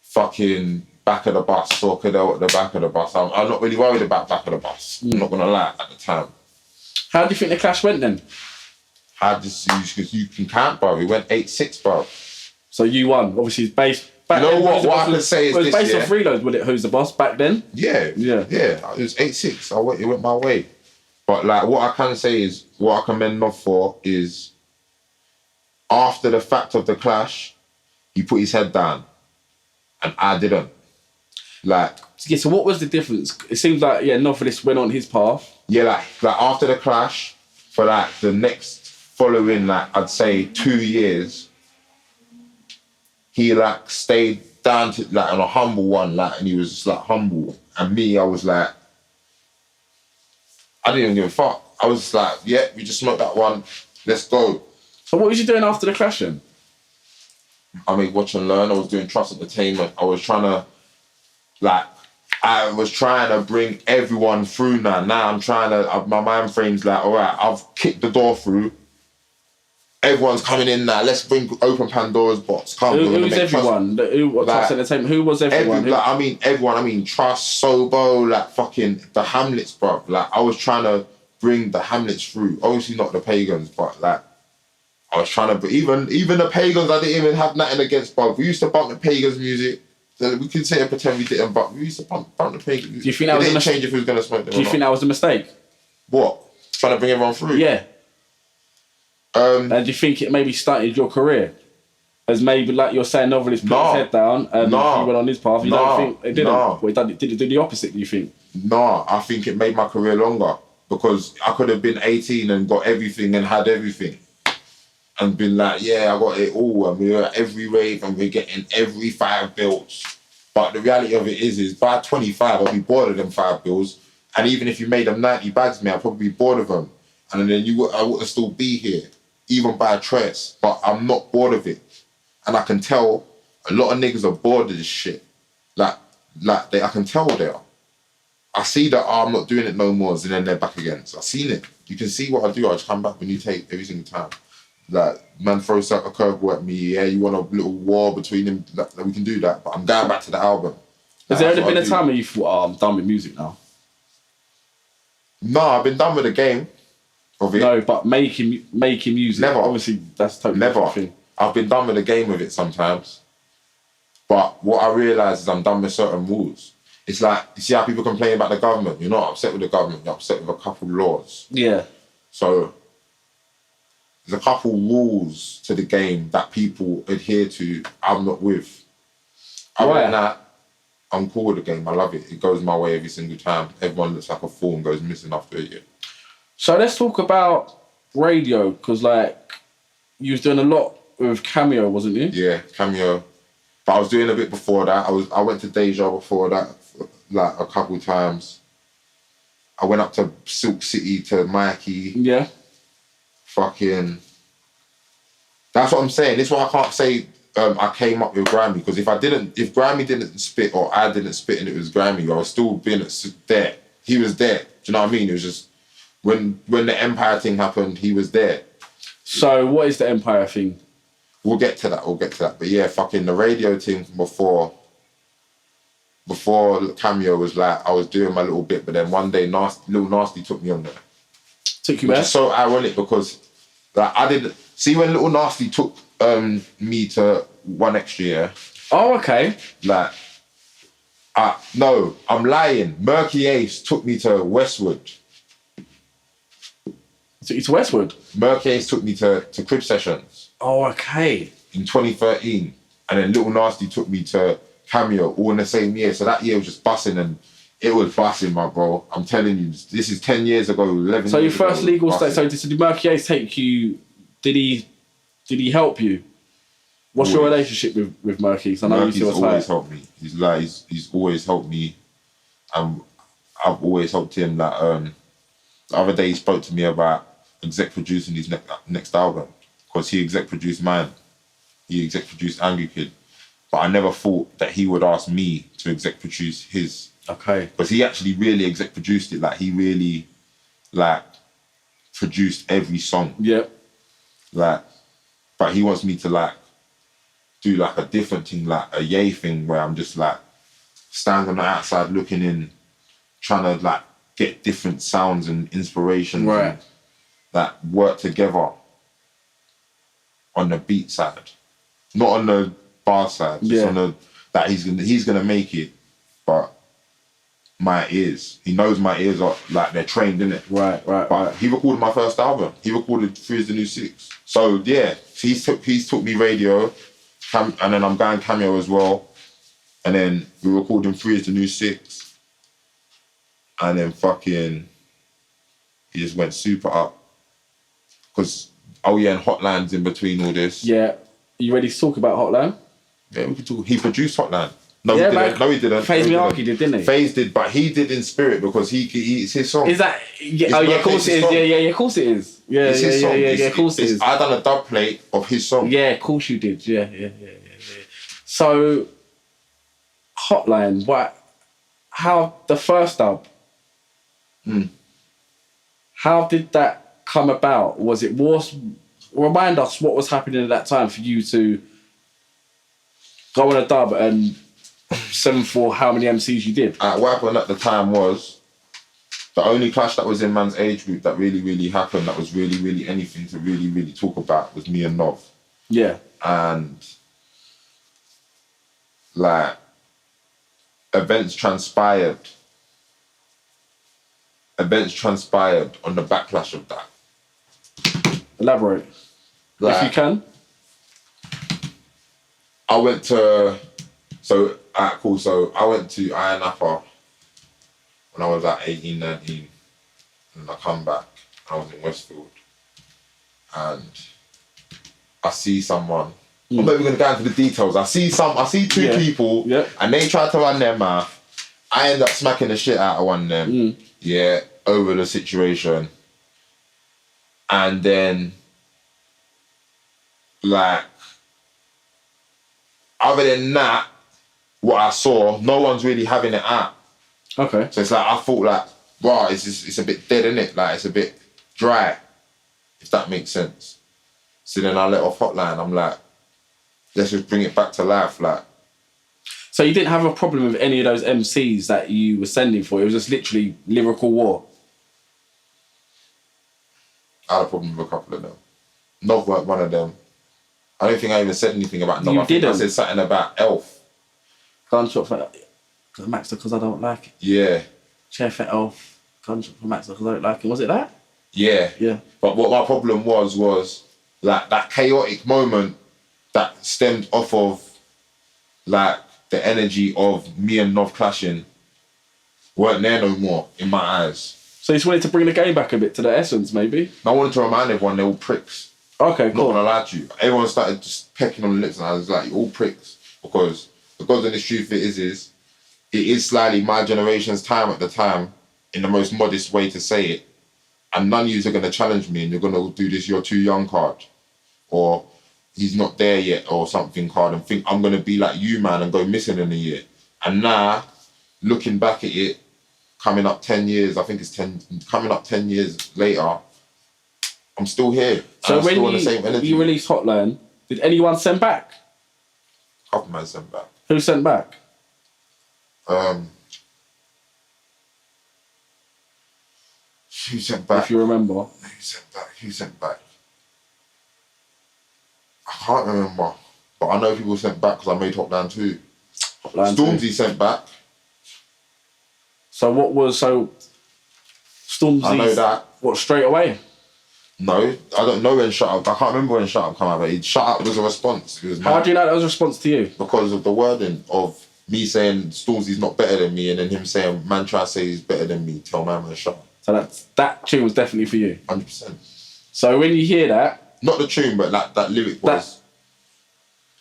fucking back of the bus or Cadell at the back of the bus. I'm not really worried about back of the bus. I'm not gonna lie at the time. How do you think the clash went then? Because you can count, bro. We went 8-6, bro. So you won. Obviously, it's based. You know what? What I can say is it was this, based off reloads, was it? Who's the boss back then? Yeah. It was 8-6. It went my way. But like, what I can say is, what I commend Nov for is, after the fact of the clash, he put his head down, and I didn't. Like, yeah. So what was the difference? It seems like Novelist went on his path. Yeah, like after the clash, for like the next following, like I'd say 2 years, he like stayed down to like on a humble one, like, and he was just like humble. And me, I was like, I didn't even give a fuck. I was just like, yeah, we just smoked that one. Let's go. So what was you doing after the clash then? I made Watch and Learn. I was doing Trust Entertainment. I was trying to bring everyone through now. Now I'm trying to, my mind frame's like, all right, I've kicked the door through. Everyone's coming in now. Let's open Pandora's box. Who's everyone? Trust Entertainment. Who was everyone? Everyone. I mean, Trust, Sobo, like fucking the Hamlets, bro. Like I was trying to bring the Hamlets through. Obviously not the Pagans, but like I was trying to. Even the Pagans, I didn't even have nothing against, bro. We used to bump the Pagans music. We could sit and pretend we didn't, but we used to bump the Pagans music. Do you think that was a mistake? Change if we was gonna smoke them? Do you think that was a mistake? What? Trying to bring everyone through? Yeah. And do you think it maybe started your career? As maybe, like you're saying, Novelist put his head down and he went on his path. You don't think it didn't? No. Well, did it do the opposite, do you think? No, I think it made my career longer because I could have been 18 and got everything and had everything and been like, yeah, I got it all and we were at every rave and we're getting every 5 bills. But the reality of it is by 25, I'll be bored of them 5 bills. And even if you made them 90 bags me, I'd probably be bored of them. And then I would still be here, even by a trace. But I'm not bored of it. And I can tell a lot of niggas are bored of this shit. I can tell they are. I see that I'm not doing it no more, and then they're back again. So I've seen it. You can see what I do. I just come back when you take every single time. Like, man throws out a curveball at me. Yeah, you want a little war between them? Like, we can do that. But I'm going back to the album. Has there ever been a time where you thought, I'm done with music now? No, I've been done with the game. of it. No, but making music. Never. Obviously, that's totally Never. different thing. I've been done with the game with it sometimes. But what I realise is I'm done with certain rules. It's like, you see how people complain about the government? You're not upset with the government, you're upset with a couple laws. Yeah. So there's a couple rules to the game that people adhere to, I'm not with. Other than that, I'm cool with the game. I love it. It goes my way every single time. Everyone looks like a fool and goes missing after a year. So let's talk about radio, because like you was doing a lot with Cameo, wasn't you? Yeah, Cameo. But I was doing a bit before that. I went to Deja before that, like a couple times. I went up to Silk City to Mikey. Yeah. Fucking. That's what I'm saying. This is why I can't say I came up with Grammy, because if Grammy didn't spit or I didn't spit and it was Grammy, I was still being there. He was there. Do you know what I mean? It was just when the Empire thing happened, he was there. So what is the Empire thing? We'll get to that. But yeah, fucking the radio thing before Cameo was like, I was doing my little bit, but then one day Lil Nasty took me on there. Took you Which back? is so ironic because like I didn't see when Lil Nasty took me to One Extra Year. Oh, okay. Like, no, I'm lying. Murky Ace took me to Westwood. Took you to Westwood? Murky Ace took me to Crib Sessions. Oh, okay. In 2013. And then Little Nasty took me to Cameo all in the same year. So that year was just bussing, and it was bussing, my bro. I'm telling you, this is 10 years ago, 11 So your years ago. first legal state, so did Murky Ace take you, did he help you? What's your relationship with Murky? I know Murky's you two always helped me. He's always helped me. I've always helped him. Like, the other day he spoke to me about exec producing his next album, because he exec produced mine. He exec produced Angry Kid. But I never thought that he would ask me to exec produce his. Okay. Because he actually really exec produced it. Like, he really, like, produced every song. Yep. Like, but he wants me to, like, do, like, a different thing, like a yay thing, where I'm just, like, standing on the outside looking in, trying to, like, get different sounds and inspirations. Right. And, like, work together on the beat side. Not on the bar side. Just on the, that he's gonna make it, but my ears. He knows my ears are, like, they're trained in it. Right. But he recorded my first album. He recorded 3 is the New 6. So yeah, he's took me radio, and then I'm going Cameo as well. And then we're recording 3 is the New 6. And then fucking, he just went super up. Because, oh yeah, and Hotland's in between all this. Yeah. You ready to talk about Hotland? Yeah, we can talk. He produced Hotland. No, Yeah, he didn't. man. No, he didn't. FaZe Miyake did, didn't he? FaZe did, but he did in spirit, because it's his song. Is that? Yeah, It's oh yeah, Murky of course it Ace's is. song. Yeah, of course it is. Yeah, It's his song. yeah, of course it is. I done a dub plate of his song. Yeah, of course you did. Yeah. So, Hotline, how the first dub? How did that come about? Remind us what was happening at that time for you to go on a dub and 7-4 how many MCs you did? What happened at the time was, the only clash that was in man's age group that really, really happened, that was really, really anything to really, really talk about, was me and Nov. Yeah. And, like, events transpired on the backlash of that. Elaborate. Like, if you can. I went to, so I went to Iron Appa when I was like 18, 19, and I come back, I was in Westfield, and I see someone, I'm not even gonna go into the details, I see two people, and they try to run their mouth. I end up smacking the shit out of one of them, over the situation. And then, like, other than that, what I saw, no one's really having it out. Okay. So it's like, I thought, like, wow, it's a bit dead, innit? Like, it's a bit dry, if that makes sense. So then I let off Hotline. I'm like, let's just bring it back to life, like. So you didn't have a problem with any of those MCs that you were sending for? It was just literally lyrical war? I had a problem with a couple of them. Nov weren't one of them. I don't think I even said anything about Nov. I think I said something about Elf. Gunshot for Max because I don't like it. Yeah. Chair for Elf. Gunshot for Max because I don't like it. Was it that? Yeah. Yeah. But what my problem was like that chaotic moment that stemmed off of like the energy of me and Nov clashing weren't there no more in my eyes. So you just wanted to bring the game back a bit to the essence, maybe? I wanted to remind everyone they're all pricks. Okay, cool. I'm not gonna lie to you. Everyone started just pecking on the lips and I was like, you're all pricks. Because the God honest truth it is slightly my generation's time at the time in the most modest way to say it. And none of you are gonna challenge me and you're gonna do this you're too young card. Or he's not there yet or something card and think I'm gonna be like you man and go missing in a year. And now, looking back at it, coming up 10 years, I think it's 10, coming up 10 years later, I'm still here. So I'm when still on the same energy. you released Hotland, did anyone send back? Couple man sent back. Who sent back? Who sent back? If you remember. Who sent back? I can't remember. But I know people sent back because I made Hotland too. Stormzy sent back. So what was Stormzy? I know that. What, straight away? No, I don't know when Shut Up. I can't remember when Shut Up came out, but Shut Up was a response. How do you know that was a response to you? Because of the wording of me saying Stormzy's not better than me and then him saying, man try to say he's better than me, tell man shut up. So that tune was definitely for you? 100%. So when you hear that... Not the tune, but like that lyric was...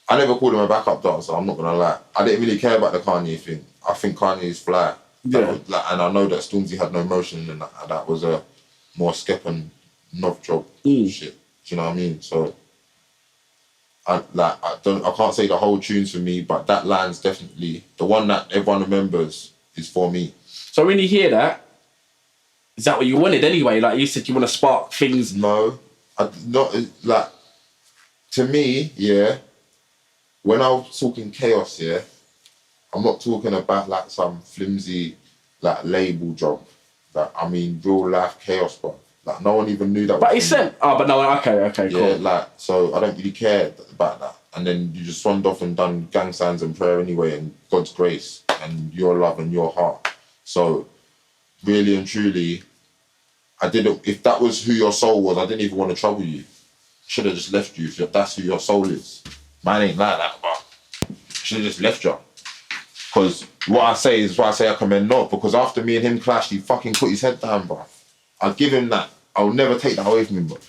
I never called him a backup dancer, I'm not going to lie. I didn't really care about the Kanye thing. I think Kanye is fly. Yeah. And I know that Stormzy had no emotion in that. That was a more Skep and Nov job shit. Do you know what I mean? So... I can't say the whole tune's for me, but that line's definitely the one that everyone remembers is for me. So when you hear that, is that what you wanted anyway? Like you said, you want to spark things. No, not like to me. Yeah, when I was talking chaos, yeah, I'm not talking about like some flimsy like label job. Like I mean, real life chaos, bro. Like no one even knew that. But he sent. Oh, but no. Okay, cool. Yeah, like so I don't really care about that. And then you just swanned off and done gang signs and prayer anyway, and God's grace and your love and your heart. So really and truly, I didn't. If that was who your soul was, I didn't even want to trouble you. Should have just left you if that's who your soul is. Mine ain't like that, but should have just left you. Because what I say is why I say I commend Nov. Because after me and him clashed, he fucking put his head down, bro. I'll give him that. I'll never take that away from him. But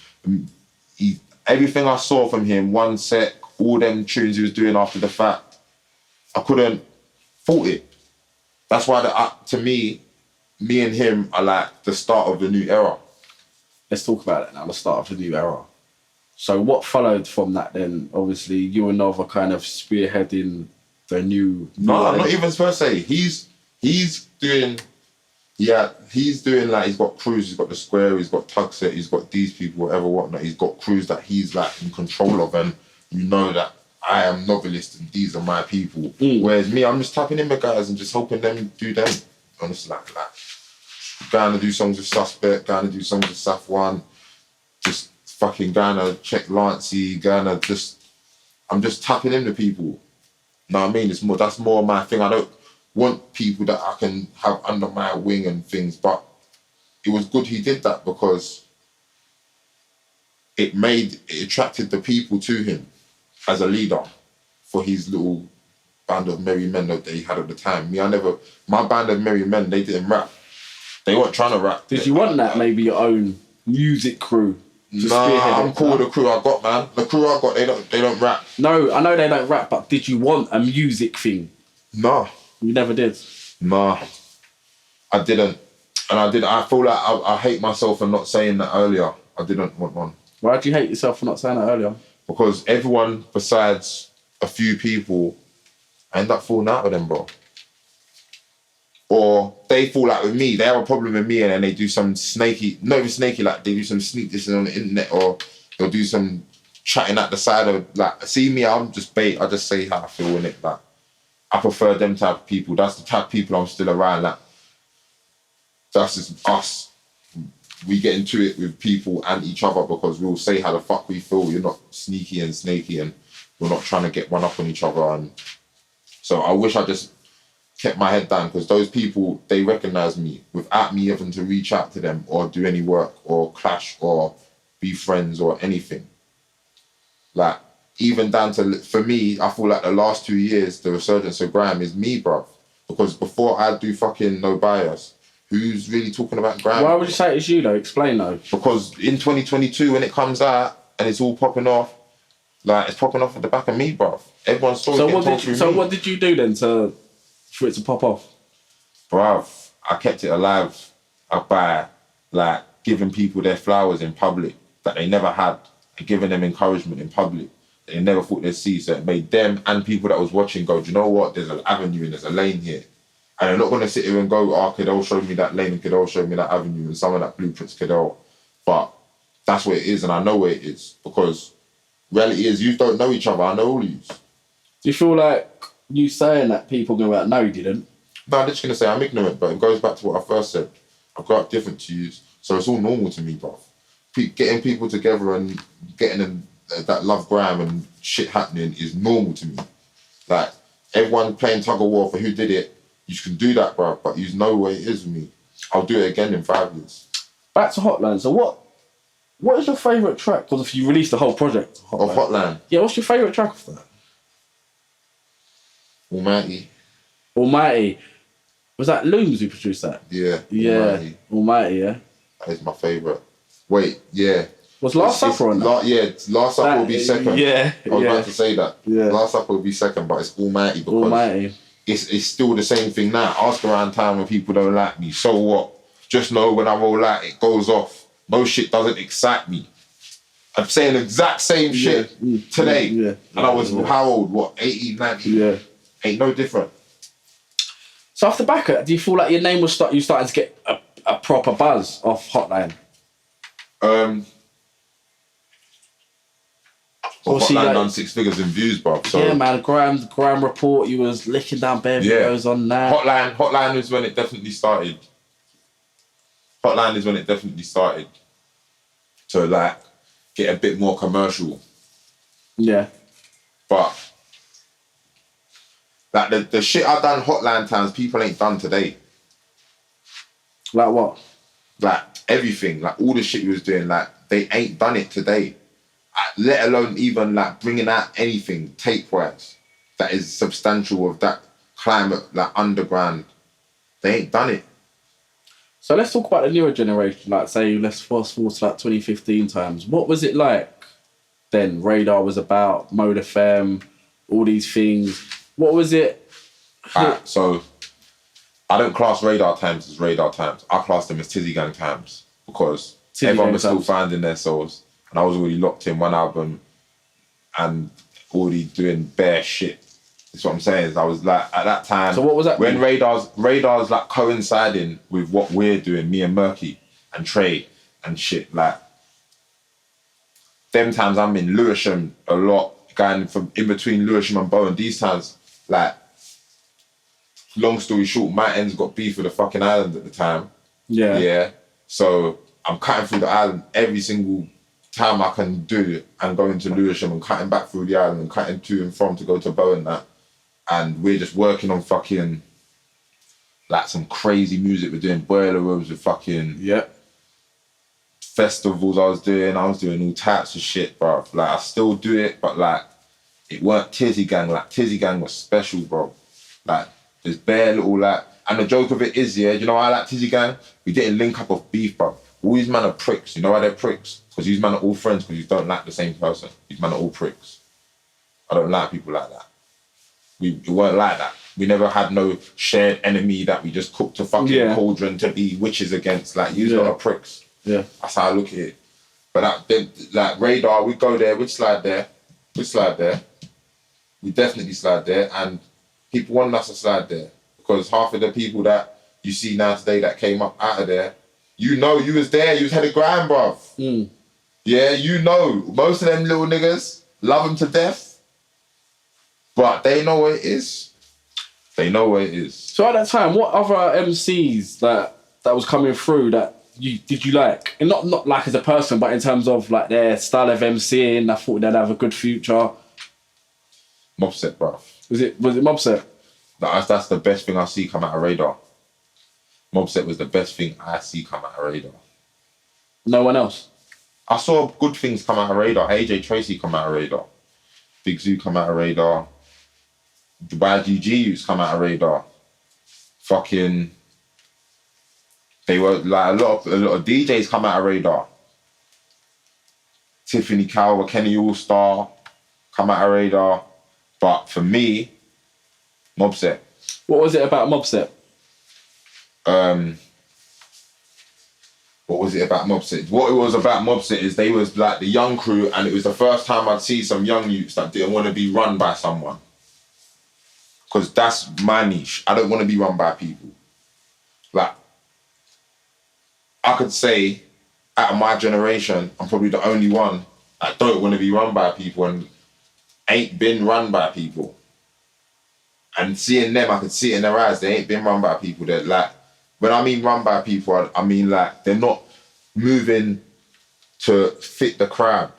everything I saw from him, one set, all them tunes he was doing after the fact, I couldn't fault it. That's why, to me and him are like the start of the new era. Let's talk about it now, the start of the new era. So what followed from that then? Obviously, you and Nov are kind of spearheading the new... No, I'm not even supposed to say. He's doing like, he's got crews, he's got the Square, he's got Tugset, he's got these people, whatever, whatnot. He's got crews that he's like in control of, and you know that I am Novelist and these are my people. Whereas me, I'm just tapping in with guys and just helping them do them. Honestly, like going to do songs with Suspect, going to do songs with Saf One, just fucking going to check Lancey, I'm just tapping into people. You know what I mean? That's more my thing. I don't want people that I can have under my wing and things, but it was good he did that because it attracted the people to him as a leader for his little band of merry men that he had at the time. My band of merry men, they didn't rap. They weren't trying to rap. Did you want that, maybe your own music crew? Nah, I'm cool with the crew I got, man. The crew I got, they don't rap. No, I know they don't rap, but did you want a music thing? Nah. You never did? Nah, I didn't. And I feel like I hate myself for not saying that earlier. I didn't want one. Why did you hate yourself for not saying that earlier? Because everyone besides a few people, I end up falling out with them, bro. Or they fall out with me. They have a problem with me and then they do some snaky, not even snaky, like they do some sneak dissing on the internet, or they'll do some chatting at the side of, like, see me, I'm just bait. I just say how I feel in it. Like, I prefer them type of people. That's the type of people I'm still around. Like, that's just us. we get into it with people and each other because we'll say how the fuck we feel. You're not sneaky and snaky, and we're not trying to get one up on each other. And so I wish I just kept my head down, because those people, they recognise me without me having to reach out to them or do any work or clash or be friends or anything. Like, even down to, for me, I feel like the last 2 years, the resurgence of grime is me, bruv. Because before I do fucking No Bias, who's really talking about grime? Why would you say it's you though? Explain though. Because in 2022, when it comes out and it's all popping off, like, it's popping off at the back of me, bruv. Everyone's saw it. So what did you do then for it to pop off? Bruv, I kept it alive by, like, giving people their flowers in public that they never had, and giving them encouragement in public that they never thought they'd see. So it made them and people that was watching go, do you know what? There's an avenue and there's a lane here. And they're not going to sit here and go, oh, Cadell showed me that lane and Cadell showed me that avenue and some of that blueprint's Cadell. But that's where it is, and I know where it is, because reality is, you don't know each other. I know all you. Do you feel like you saying that people go out, no, you didn't? No, I'm just going to say I'm ignorant, but it goes back to what I first said. I grew up different to you, so it's all normal to me, bruv. Getting people together and getting them, that love grime and shit happening is normal to me. Like, everyone playing tug of war for who did it, you can do that, bruv, but you know where it is with me. I'll do it again in 5 years. Back to Hotland. So what is your favourite track? Because if you released the whole project Of Hotland? Yeah, what's your favourite track of that? Almighty. Was that Looms who produced that? Yeah. Almighty, yeah. That is my favourite. Wait, yeah. Was Last Supper on that? Last Supper will be second. Yeah. I was about to say that. Yeah. Last Supper will be second, but it's Almighty because Almighty. It's still the same thing now. Ask around town when people don't like me. So what? Just know when I roll out, it goes off. Most shit doesn't excite me. I'm saying the exact same shit today. Yeah. And I was, how old? What, 18, 19? Yeah. Ain't no different. So off the back of it, do you feel like your name was you starting to get a proper buzz off Hotline? Hotline done 6 figures in views, bro. So yeah, man, the Grime Report, you was licking down bare videos on that. Hotline is when it definitely started. Hotline is when it definitely started to, like, get a bit more commercial. Yeah. But like the shit I done Hotline times, people ain't done today. Like what? Like everything, like all the shit you was doing, like they ain't done it today. Let alone even like bringing out anything tape-wise that is substantial of that climate, like underground. They ain't done it. So let's talk about the newer generation. Like, say, let's fast forward to like 2015 times. What was it like then? Radar was about, Mode FM, all these things. What was it? So I don't class Radar times as Radar times. I class them as Tizzy Gang times because everyone was still finding their souls. And I was already locked in one album and already doing bare shit. That's what I'm saying. I was like, at that time, so what was that when Radar's like coinciding with what we're doing, me and Murky and Trey and shit, like, them times I'm in Lewisham a lot, going from in between Lewisham and Bowen. These times, like, long story short, my ends got beef with the fucking island at the time. Yeah. Yeah. So I'm cutting through the island every single time I can do it and going to Lewisham and cutting back through the island and cutting to and from to go to Bowen that. And we're just working on fucking, like, some crazy music. We're doing boiler rooms with fucking festivals I was doing all types of shit, bro. Like, I still do it, but, like, it weren't Tizzy Gang. Like, Tizzy Gang was special, bro. Like, there's bare little, like, and the joke of it is, yeah, you know why I like Tizzy Gang? We didn't link up off beef, bro. All these men are pricks. You know why they're pricks? Because these men are all friends because you don't like the same person. These men are all pricks. I don't like people like that. We weren't like that. We never had no shared enemy that we just cooked a fucking cauldron to be witches against. Like, you lot are pricks. Yeah. That's how I look at it. But like Radar, we'd go there, we'd slide there. We definitely slide there, and people want us to slide there. Because half of the people that you see now today that came up out of there, you know, you was there, you was head of grime, bruv. Mm. Yeah, you know, most of them little niggas love them to death. But they know what it is. So at that time, what other MCs that was coming through that did you like? And not like as a person, but in terms of like their style of MCing, I thought they'd have a good future. Mobset, bruv. Was it Mobset? That's the best thing I see come out of Radar. Mobset was the best thing I see come out of Radar. No one else? I saw good things come out of Radar. AJ Tracy come out of Radar. Big Zoo come out of Radar. Dubai GGUs come out of Radar. Fucking... They were like a lot of DJs come out of Radar. Tiffany Calver, Kenny All-Star come out of Radar. But for me, Mobset. What was it about Mobset? What was it about Mobset? What it was about Mobset is they was like the young crew, and it was the first time I'd see some young youths that didn't want to be run by someone. Because that's my niche. I don't want to be run by people. Like, I could say, out of my generation, I'm probably the only one that don't want to be run by people and ain't been run by people. And seeing them, I could see it in their eyes. They ain't been run by people. They're like, when I mean run by people, I mean like they're not moving to fit the crowd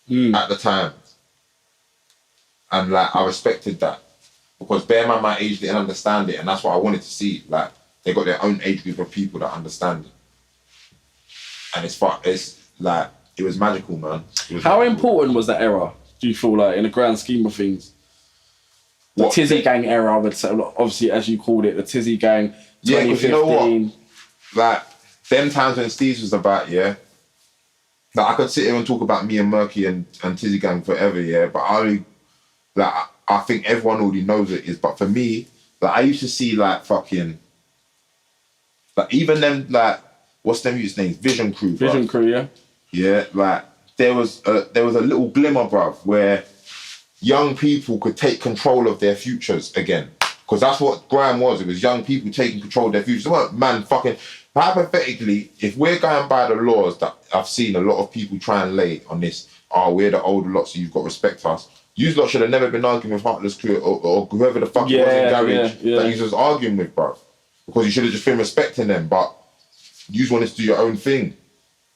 at the time. And like, I respected that. Because bear in mind my age didn't understand it, and that's what I wanted to see. Like, they got their own age group of people that understand it. And it's like, it was magical, man. How important was that era, do you feel like, in the grand scheme of things? The Tizzy Gang era, I would say, obviously, as you called it, the Tizzy Gang, 2015. Yeah, because you know what? Like, them times when Steve's was about, yeah, like, I could sit here and talk about me and Murky and Tizzy Gang forever, yeah, but I think everyone already knows it is. But for me, like, I used to see, like, fucking, like, even them, like, what's them youths' names? Vision Crew, bro. Vision Crew, yeah. Yeah, like, there was a little glimmer, bruv, where young people could take control of their futures again. Because that's what grime was. It was young people taking control of their futures. It weren't, man, fucking... Hypothetically, if we're going by the laws that I've seen a lot of people try and lay on this, we're the older lot, so you've got to respect us. You lot should have never been arguing with Heartless Crew or whoever the fuck it was in Garage that you was arguing with, bruv. Because you should have just been respecting them, but you wanted to do your own thing.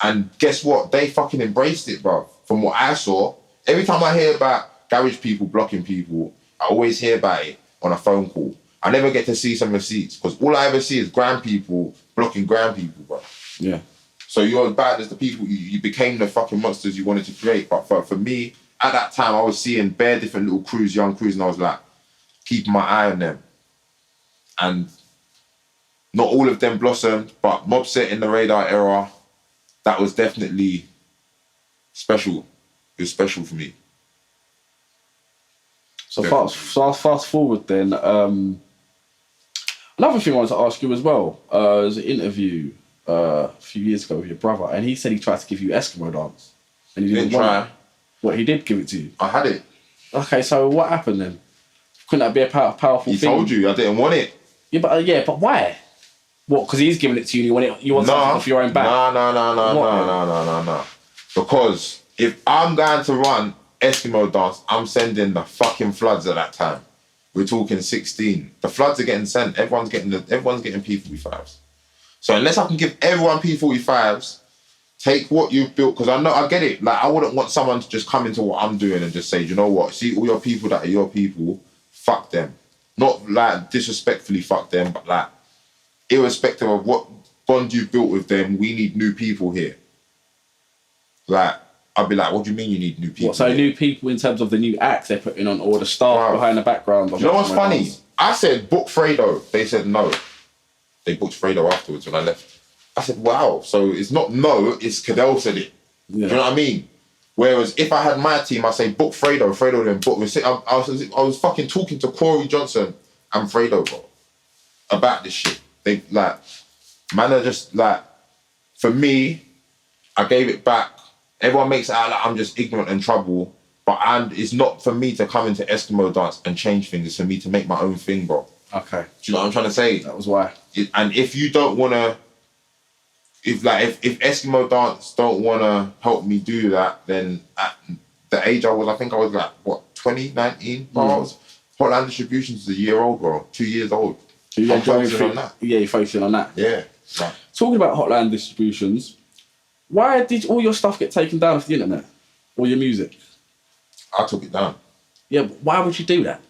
And guess what? They fucking embraced it, bruv. From what I saw, every time I hear about garage people blocking people, I always hear about it on a phone call. I never get to see some receipts, because all I ever see is grand people blocking grand people, bruv. Yeah. So you're as bad as the people, you became the fucking monsters you wanted to create. But for me, at that time, I was seeing bare different little crews, young crews, and I was like, keeping my eye on them. And not all of them blossomed, but Mobset in the Radar era, that was definitely special. It was special for me. So fast forward then. Another thing I wanted to ask you as well. There was an interview a few years ago with your brother, and he said he tried to give you Eskimo dance. And he didn't try. What, he did give it to you? I had it. Okay, so what happened then? Couldn't that be a powerful thing? He told you I didn't want it. Yeah, but why? What? Because he's giving it to you and you want something off your own back? No. Because if I'm going to run Eskimo dance, I'm sending the fucking floods at that time. We're talking 16. The floods are getting sent. Everyone's getting P45s. So unless I can give everyone P45s, take what you've built, because I get it. Like, I wouldn't want someone to just come into what I'm doing and just say, you know what? See all your people that are your people, fuck them. Not like disrespectfully fuck them, but like irrespective of what bond you built with them, we need new people here. Like, I'd be like, what do you mean you need new people? So new people in terms of the new acts they're putting on, or the staff behind the background? You know what's funny? I said, book Fredo. They said no. They booked Fredo afterwards when I left. I said, wow. So it's not no, it's Cadell said it. Yeah. Do you know what I mean? Whereas if I had my team, I'd say book Fredo. Fredo then book me. I was fucking talking to Corey Johnson and Fredo, bro, about this shit. They like, man, are just like, for me, I gave it back. Everyone makes it out like I'm just ignorant and trouble, but it's not for me to come into Eskimo dance and change things. It's for me to make my own thing, bro. Okay. Do you know what I'm trying to say? That was why. And if you don't want to, if Eskimo dance don't want to help me do that, then at the age I think I was like, what, 20, 19? Bro, I was, Hotland Distributions is a year old, bro. 2 years old. So you're focusing on that? Yeah, you're focusing on that. Yeah. Right. Talking about Hotland distributions, why did all your stuff get taken down off the internet? All your music? I took it down. Yeah, but why would you do that?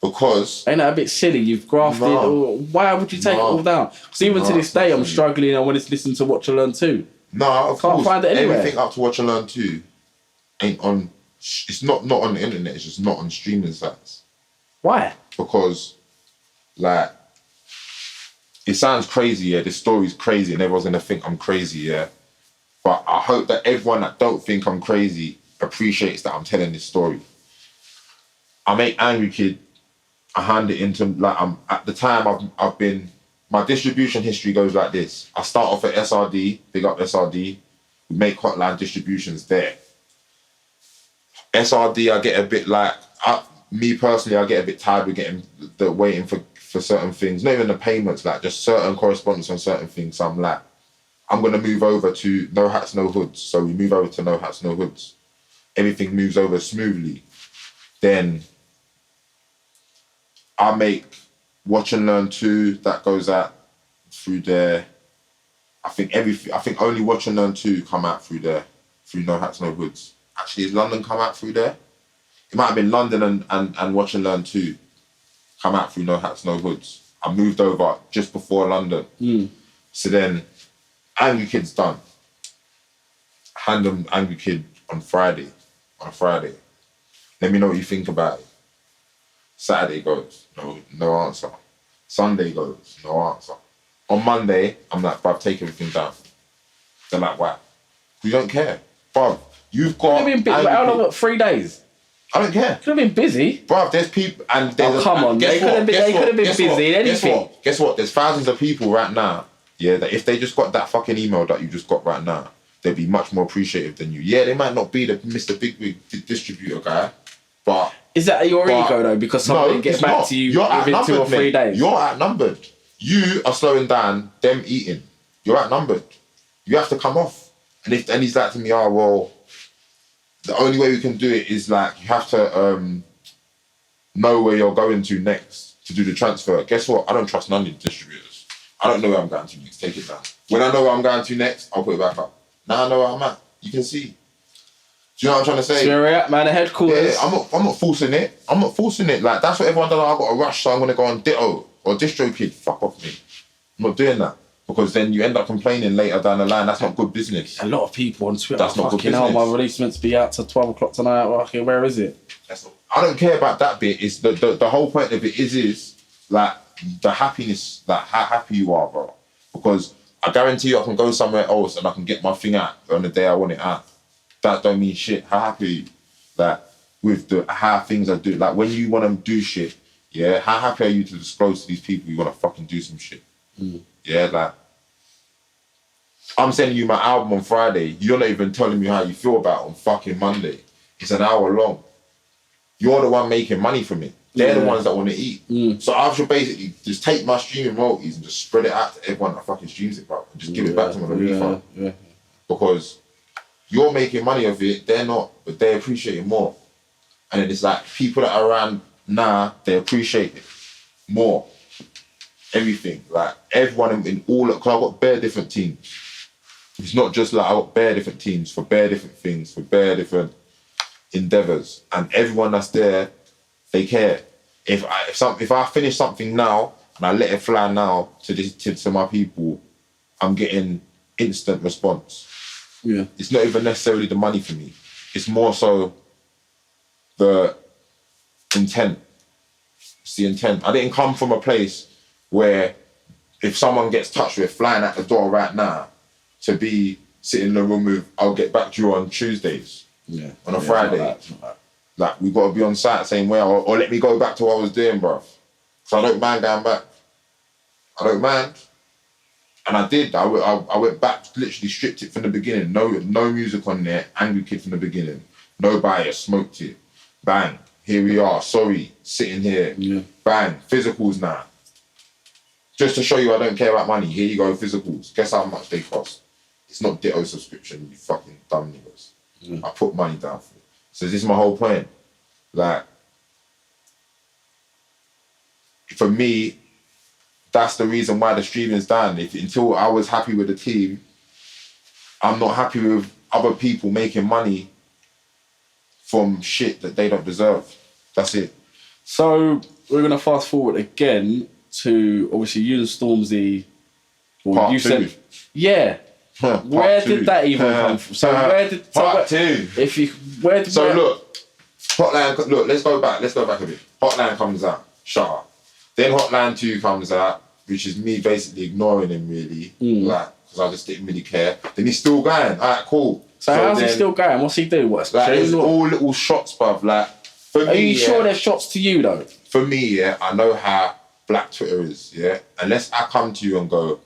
Because... Ain't that a bit silly? You've grafted... Or why would you take it all down? Because even to this day, I'm struggling. I wanted to listen to Watch and Learn 2. No, of course. Can't find it anywhere. Everything up to Watch and Learn 2 ain't on... It's not on the internet. It's just not on streaming sites. Why? Because, like... It sounds crazy, yeah? This story's crazy and everyone's going to think I'm crazy, yeah? But I hope that everyone that don't think I'm crazy appreciates that I'm telling this story. I make Angry Kid, I hand it into, like, at the time I've been, my distribution history goes like this. I start off at SRD, big up SRD, we make Hotland distributions there. SRD, I get a bit like, me personally, I get a bit tired with waiting for certain things, not even the payments, like just certain correspondence on certain things. So I'm like, I'm going to move over to No Hats, No Hoods. So we move over to No Hats, No Hoods. Everything moves over smoothly. Then I make Watch and Learn 2, that goes out through there. I think only Watch and Learn 2 come out through there, through No Hats, No Hoods. Actually, has London come out through there? It might have been London and Watch and Learn 2 come out through No Hats, No Hoods. I moved over just before London. So then, Angry Kid's done. Hand them Angry Kid on Friday. Let me know what you think about it. Saturday goes, no answer. Sunday goes, no answer. On Monday, I'm like, bruv, take everything down. They're like, why? We don't care. Bruv, you've got... How long? 3 days? I don't care. Could have been busy. Bruv, there's people... and there's come on, they could have been busy in anything. Guess what? There's thousands of people right now, yeah, that if they just got that fucking email that you just got right now, they'd be much more appreciative than you. Yeah, they might not be the Mr. Big Wig distributor guy, but... Is that your ego though? Because someone didn't get back to you within 2 or 3 days? You're outnumbered. You are slowing down them eating. You're outnumbered. You have to come off. And he's like to me, oh, well, the only way we can do it is like, you have to know where you're going to next to do the transfer. Guess what? I don't trust none of the distributors. I don't know where I'm going to next. Take it down. When I know where I'm going to next, I'll put it back up. Now I know where I'm at. You can see. Do you know what I'm trying to say? So you're at, man, the headquarters. Yeah, I'm not forcing it. I'm not forcing it. Like, that's what everyone does. I've got to rush, so I'm going to go on Ditto or DistroKid. Fuck off me. I'm not doing that. Because then you end up complaining later down the line. That's not good business. A lot of people on Twitter. That's not good business. Hell, my release meant to be out till 12 o'clock tonight. Okay, where is it? I don't care about that bit. It's the whole point of it is like the happiness, like how happy you are, bro. Because I guarantee you I can go somewhere else and I can get my thing out on the day I want it out. That don't mean shit. How happy are you? Like, with how things are doing. Like, when you want to do shit, yeah, how happy are you to disclose to these people you want to fucking do some shit? Yeah, like, I'm sending you my album on Friday. You're not even telling me how you feel about it on fucking Monday. It's an hour long. You're the one making money from it. They're the ones that want to eat. So I should basically just take my streaming royalties and just spread it out to everyone that fucking streams it, bro. And just give it back to them on a refund. Yeah. Because you're making money of it, they're not, but they appreciate it more. And then it's like, people that are around now, they appreciate it more. Everything. Like, everyone in all, because I've got bare different teams. It's not just like, I've got bare different teams for bare different things, for bare different endeavours. And everyone that's there, they care. If I finish something now, and I let it fly now to my people, I'm getting instant response. Yeah. It's not even necessarily the money for me. It's more so the intent. It's the intent. I didn't come from a place where if someone gets touched with flying at the door right now, to be sitting in the room with, I'll get back to you on Tuesdays. Yeah. On a Friday. Like, we got to be on site same way, or let me go back to what I was doing, bruv. So I don't mind going back. I don't mind. And I did. I went back, literally stripped it from the beginning. No music on there. Angry Kid from the beginning. No bias. Smoked it. Bang. Here we are. Sorry. Sitting here. Yeah. Bang. Physicals now. Just to show you I don't care about money. Here you go, physicals. Guess how much they cost? It's not Ditto subscription, you fucking dumb niggas. Yeah. I put money down for it. So this is my whole point. Like, for me, that's the reason why the streaming's down. Until I was happy with the team, I'm not happy with other people making money from shit that they don't deserve. That's it. So we're gonna fast forward again to obviously you and Stormzy. Part you two. said, yeah. Where did that even come from? So where did part two? If you where did look, Hotland. Look, let's go back a bit. Hotland comes out. Shut up. Then Hotland 2 comes out, which is me basically ignoring him really, like because I just didn't really care. Then he's still going. Alright, cool. So how's he still going? What's he doing? What's like? It's all little shots, bruv. Like, for me, are you sure there's shots to you though? For me, yeah, I know how black Twitter is. Yeah, unless I come to you and go,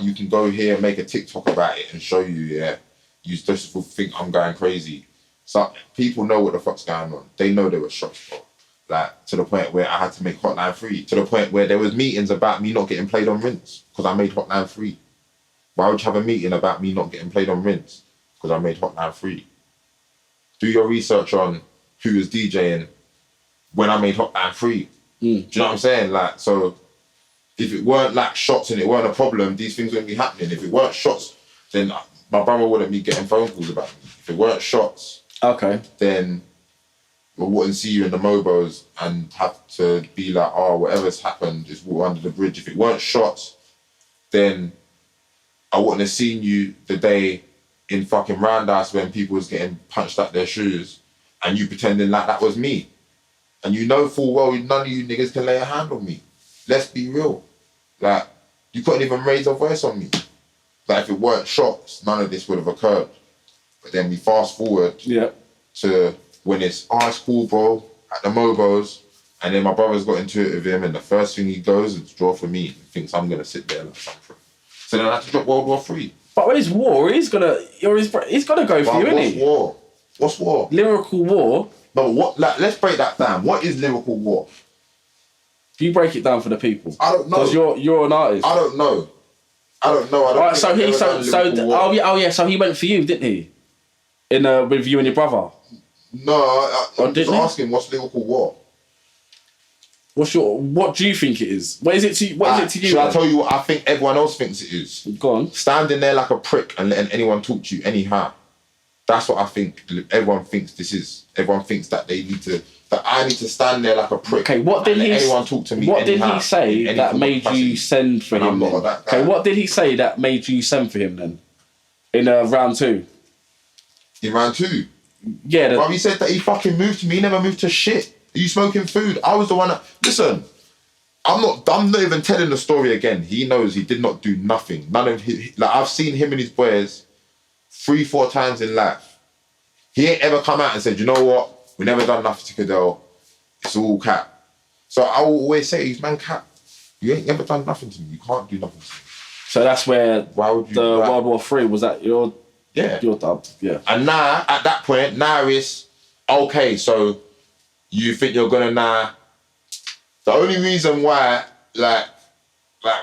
you can go here and make a TikTok about it and show you. Yeah, you just will think I'm going crazy. So people know what the fuck's going on. They know there were shots, bro. Like, to the point where I had to make Hotline 3. To the point where there was meetings about me not getting played on Rinse because I made Hotline 3. Why would you have a meeting about me not getting played on Rinse? Because I made Hotline 3. Do your research on who was DJing when I made Hotline 3. Do you know what I'm saying? Like, so if it weren't like shots and it weren't a problem, these things wouldn't be happening. If it weren't shots, then my brother wouldn't be getting phone calls about me. If it weren't shots, then we wouldn't see you in the Mobos and have to be like, whatever's happened is water under the bridge. If it weren't shots, then I wouldn't have seen you the day in fucking Roundhouse when people was getting punched out their shoes and you pretending like that was me. And you know full well none of you niggas can lay a hand on me. Let's be real. Like, you couldn't even raise a voice on me. Like, if it weren't shots, none of this would have occurred. But then we fast forward to when it's cool, bro, at the Mobos, and then my brother's got into it with him, and the first thing he goes is draw for me. He thinks I'm gonna sit there like something. So then I have to drop World War 3. But when it's war, he's gonna go for you, isn't he? War? What's war? Lyrical war. No, what? Like, let's break that down. What is lyrical war? Do you break it down for the people? I don't know. Because you're an artist. I don't know. Alright, so he went for you, didn't he? With you and your brother. No, I'm just asking, what's lyrical war? What do you think it is? What is it to you? Should I tell you what I think everyone else thinks it is? Go on. Standing there like a prick and letting anyone talk to you anyhow. That's what I think everyone thinks this is. Everyone thinks that I need to stand there like a prick. Okay, what did anyone talk to me? What did he say that made you send for him? Okay, what did he say that made you send for him then? In round 2. In round 2? Yeah. Bro, he said that he fucking moved to me. He never moved to shit. Are you smoking food? I was the one that... Listen, I'm not even telling the story again. He knows he did not do nothing. None of his... Like, I've seen him and his boys 3-4 times in life. He ain't ever come out and said, you know what? We never done nothing to Cadell. It's all cap. So I will always say, he's man cap. You ain't ever done nothing to me. You can't do nothing to me. So that's where why would you World War 3, was that your dub? Yeah. And now, at that point, now it's, okay, so you think you're gonna now... The only reason why, like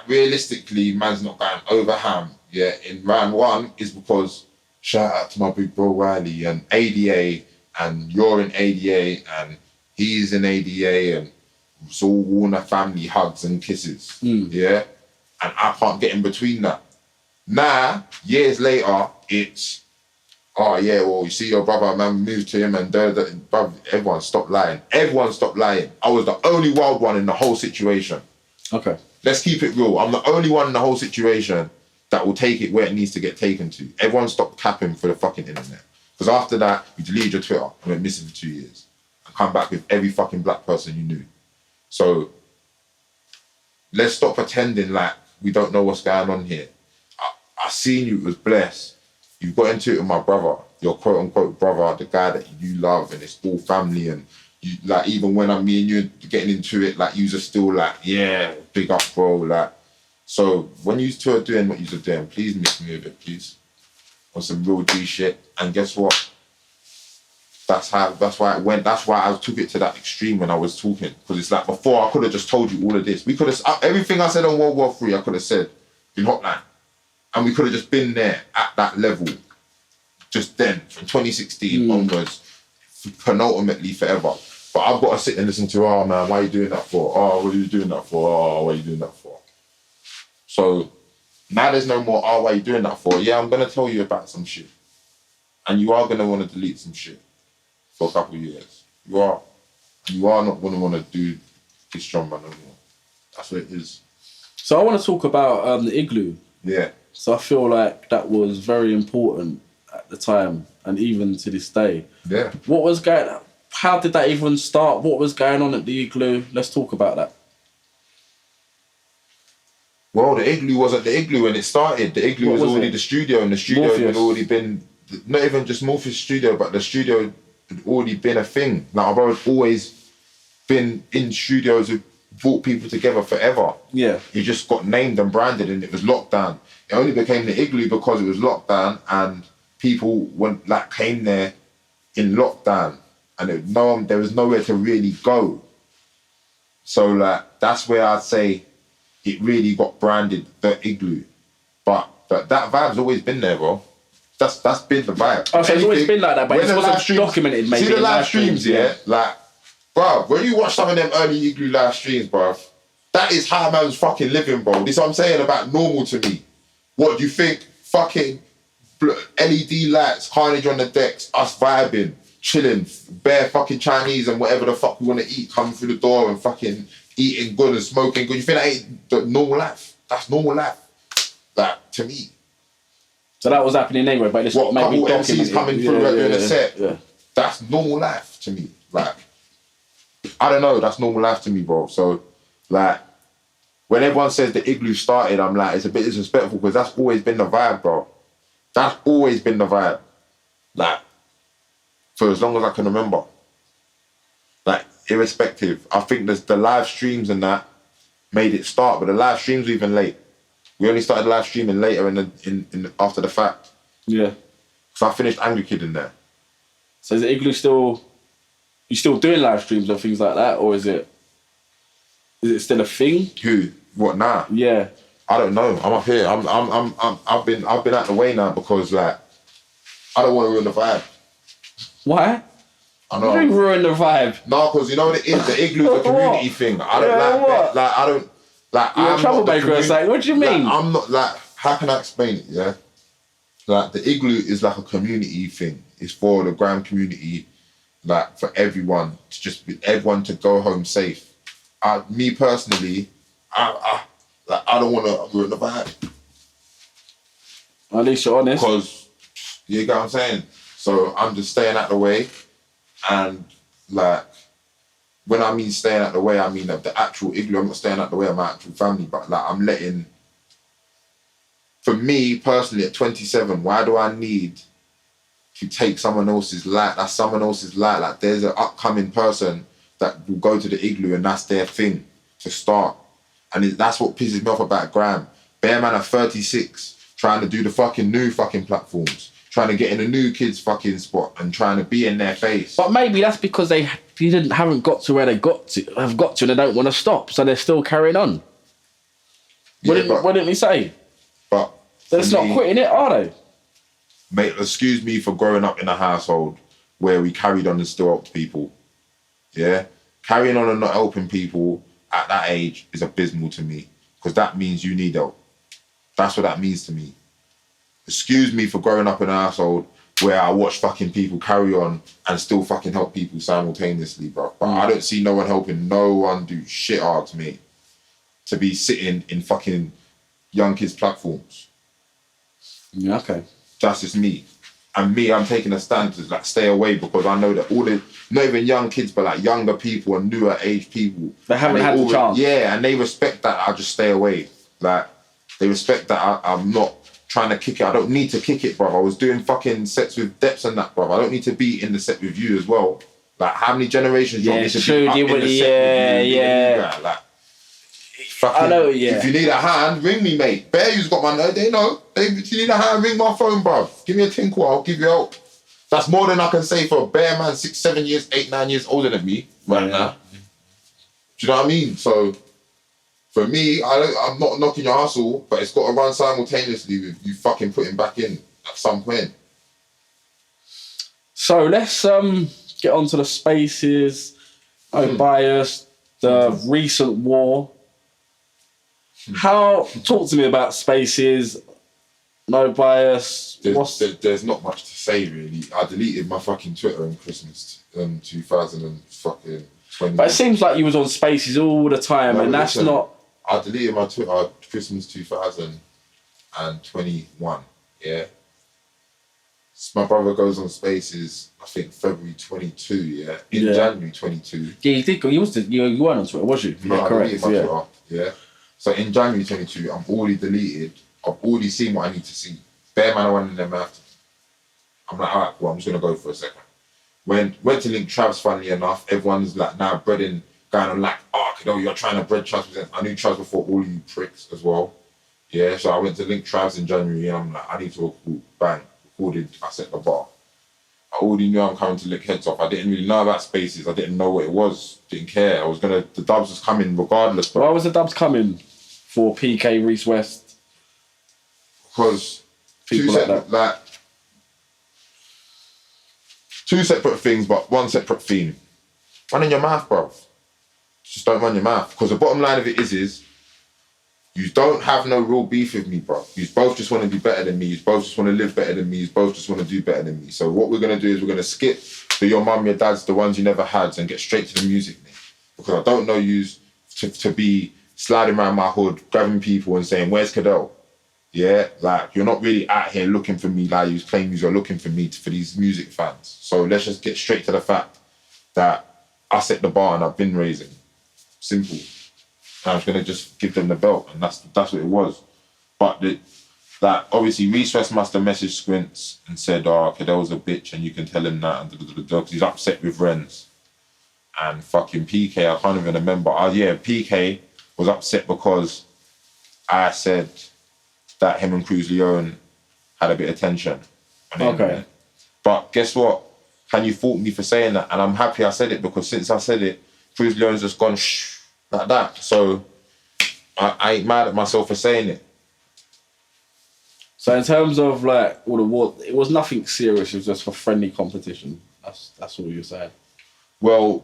realistically, man's not going over ham, in round 1 is because shout out to my big bro Wiley and ADA, and you're in ADA, and he's in ADA, and it's all Warner family hugs and kisses, And I can't get in between that. Now, years later, it's, you see your brother, man, moved to him, and everyone stopped lying. Everyone stopped lying. I was the only wild one in the whole situation. Okay. Let's keep it real. I'm the only one in the whole situation that will take it where it needs to get taken to. Everyone stopped capping for the fucking internet. Because after that, you deleted your Twitter and went missing for 2 years. And come back with every fucking black person you knew. So, let's stop pretending like we don't know what's going on here. I seen you, it was blessed. You got into it with my brother, your quote-unquote brother, the guy that you love, and it's all family, and you, like, even when me and you getting into it, like, you're still like, yeah, big up, bro, like. So when you two are doing what you're doing, please mix me with it, please. On some real G shit. And guess what? That's why it went. That's why I took it to that extreme when I was talking. Because it's like, before I could have just told you all of this. We could have, everything I said on World War 3, I could have said in Hotline. And we could have just been there at that level. Just then, from 2016 onwards, penultimately forever. But I've got to sit and listen to, man, why are you doing that for? What are you doing that for? What are you doing that for? So now there's no more, why are you doing that for? Yeah, I'm going to tell you about some shit. And you are going to want to delete some shit for a couple of years. You are. You are not going to want to do this genre no more. That's what it is. So I want to talk about the Igloo. Yeah. So I feel like that was very important at the time and even to this day. Yeah. How did that even start? What was going on at the Igloo? Let's talk about that. Well, the Igloo wasn't the Igloo when it started. The Igloo was already the studio, and the studio had already been, not even just Morpheus studio, but the studio had already been a thing. Like, our brother's always been in studios who brought people together forever. Yeah. He just got named and branded, and it was Lockdown. It only became the Igloo because it was Lockdown, and people came there in lockdown, and there was nowhere to really go. So that's where I'd say it really got branded, the Igloo. But that vibe's always been there, bro. That's been the vibe. Oh, so it's always been like that, but it wasn't documented, maybe. See the live streams, yeah? Like, bro, when you watch some of them early Igloo live streams, bro, that is how man's fucking living, bro. This is what I'm saying about normal to me. What do you think? Fucking LED lights, carnage on the decks, us vibing, chilling, bare fucking Chinese and whatever the fuck we want to eat coming through the door and fucking eating good and smoking good. You think that ain't the normal life? That's normal life. Like, to me. So that was happening anyway, but it's what maybe couple MCs coming through doing the set. Yeah. That's normal life to me. Like, I don't know, that's normal life to me, bro. So, like, when everyone says the Igloo started, I'm like, it's a bit disrespectful because that's always been the vibe, bro. That's always been the vibe. Like, for as long as I can remember. Like, irrespective. I think the live streams and that made it start, but the live streams were even late. We only started live streaming later in after the fact. Yeah. So I finished Angry Kid in there. So is the Igloo you still doing live streams and things like that, or is it still a thing? Who? What now? Yeah. I don't know. I'm up here. I've been out the way now because I don't want to ruin the vibe. Why? I know. You ruin the vibe. No, because you know what it is. The Igloo is a community thing. I don't You're a troublemaker. It's like, what do you mean? I'm not how can I explain it? Yeah. Like, the Igloo is like a community thing. It's for the grime community, like for everyone everyone to go home safe. Me personally, I don't want to ruin the vibe. At least you're honest. Because, you get what I'm saying? So I'm just staying out the way. And, like, when I mean staying out the way, I mean the actual Igloo. I'm not staying out the way of my actual family, but, like, I'm letting... For me, personally, at 27, why do I need to take someone else's light? That's someone else's light. Like, there's an upcoming person that will go to the Igloo and that's their thing to start. And that's what pisses me off about grime. Bare man are 36, trying to do the fucking new fucking platforms, trying to get in the new kids' fucking spot and trying to be in their face. But maybe that's because they haven't got to where they have got to and they don't want to stop, so they're still carrying on. What didn't he say? But they're not quitting it, are they? Mate, excuse me for growing up in a household where we carried on and still helped people. Yeah? Carrying on and not helping people at that age is abysmal to me, because that means you need help. That's what that means to me. Excuse me for growing up in a household where I watch fucking people carry on and still fucking help people simultaneously, bro. But I don't see no one helping no one do shit hard to me to be sitting in fucking young kids' platforms. Yeah, okay. That's just me. And me, I'm taking a stand to stay away, because I know that all the, not even young kids, but younger people and newer age people, they haven't had the chance. Yeah, and they respect that. I just stay away. They respect that I'm not trying to kick it. I don't need to kick it, bruv. I was doing fucking sets with Depths and that, bruv. I don't need to be in the set with you as well. How many generations do you want me to be up in the set with you? Yeah. Fucking, I know, yeah. If you need a hand, ring me, mate. Bear, you's got my note. They know. If you need a hand, ring my phone, bruv. Give me a tinkle, I'll give you help. That's more than I can say for a bare man 6, 7 years, 8, 9 years older than me right now. Do you know what I mean? So, for me, I'm not knocking your hustle, but it's got to run simultaneously with you fucking putting back in at some point. So, let's get on to the spaces, bias, the recent war. Talk to me about Spaces, No Bias. There's not much to say really. I deleted my fucking Twitter in Christmas 2020. But it seems like you was on Spaces all the time, and that's not. I deleted my Twitter Christmas 2021. Yeah. My brother goes on Spaces, I think February 22, yeah? January 22. Yeah, you did. You weren't on Twitter, was you? No, yeah, correct. Twitter, yeah. So in January 22, I'm already deleted. I've already seen what I need to see. Bare man, I went in their mouth. I'm like, alright, well, I'm just going to go for a second. Went to link Travs, funnily enough. Everyone's like now breading, going on like, Cadell, you're trying to bread Travs. I knew Travs before all you pricks as well. Yeah, so I went to link Travs in January and I'm like, I need to record, bang. Recorded, I set the bar. I already knew I'm coming to lick heads off. I didn't really know about Spaces. I didn't know what it was. Didn't care. The dubs was coming regardless. But why was the dubs coming for PK, Reese West? Because people two separate things, but one separate theme. Run in your mouth, bro. Just don't run your mouth. Because the bottom line of it is you don't have no real beef with me, bro. You both just want to be better than me. You both just want to live better than me. You both just want to do better than me. So what we're going to do is we're going to skip the your mum, your dad's, the ones you never had, and get straight to the music, mate. Because I don't know you to be sliding around my hood, grabbing people and saying, where's Cadell? Yeah, like, you're not really out here looking for me like you claim you're looking for me for these music fans. So let's just get straight to the fact that I set the bar and I've been raising. Simple. And I was going to just give them the belt, and that's what it was. But obviously Reese West must have messaged Squints and said, Cadell's a bitch and you can tell him that, and because he's upset with Renz. And fucking PK, I can't even remember. PK was upset because I said that him and Cruz Leone had a bit of tension. Okay. But guess what? Can you fault me for saying that? And I'm happy I said it, because since I said it, Cruz Leone's just gone shh. Like that. So I ain't mad at myself for saying it. So in terms of like all the war, it was nothing serious. It was just for friendly competition. That's all you're saying. Well,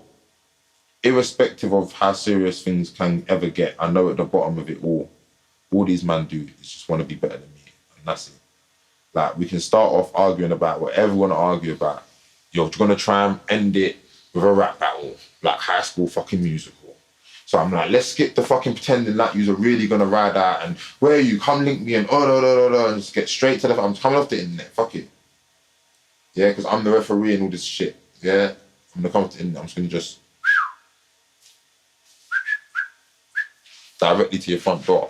irrespective of how serious things can ever get, I know at the bottom of it all these men do is just want to be better than me, and that's it. Like, we can start off arguing about whatever we want to argue about. You're gonna try and end it with a rap battle, like High School fucking Musical. So I'm like, let's skip the fucking pretending like you're really gonna ride out and where are you? Come link me and and just get straight to the. I'm coming off the internet. Fuck it. Yeah, because I'm the referee and all this shit. Yeah, I'm gonna come off the internet. I'm just gonna just directly to your front door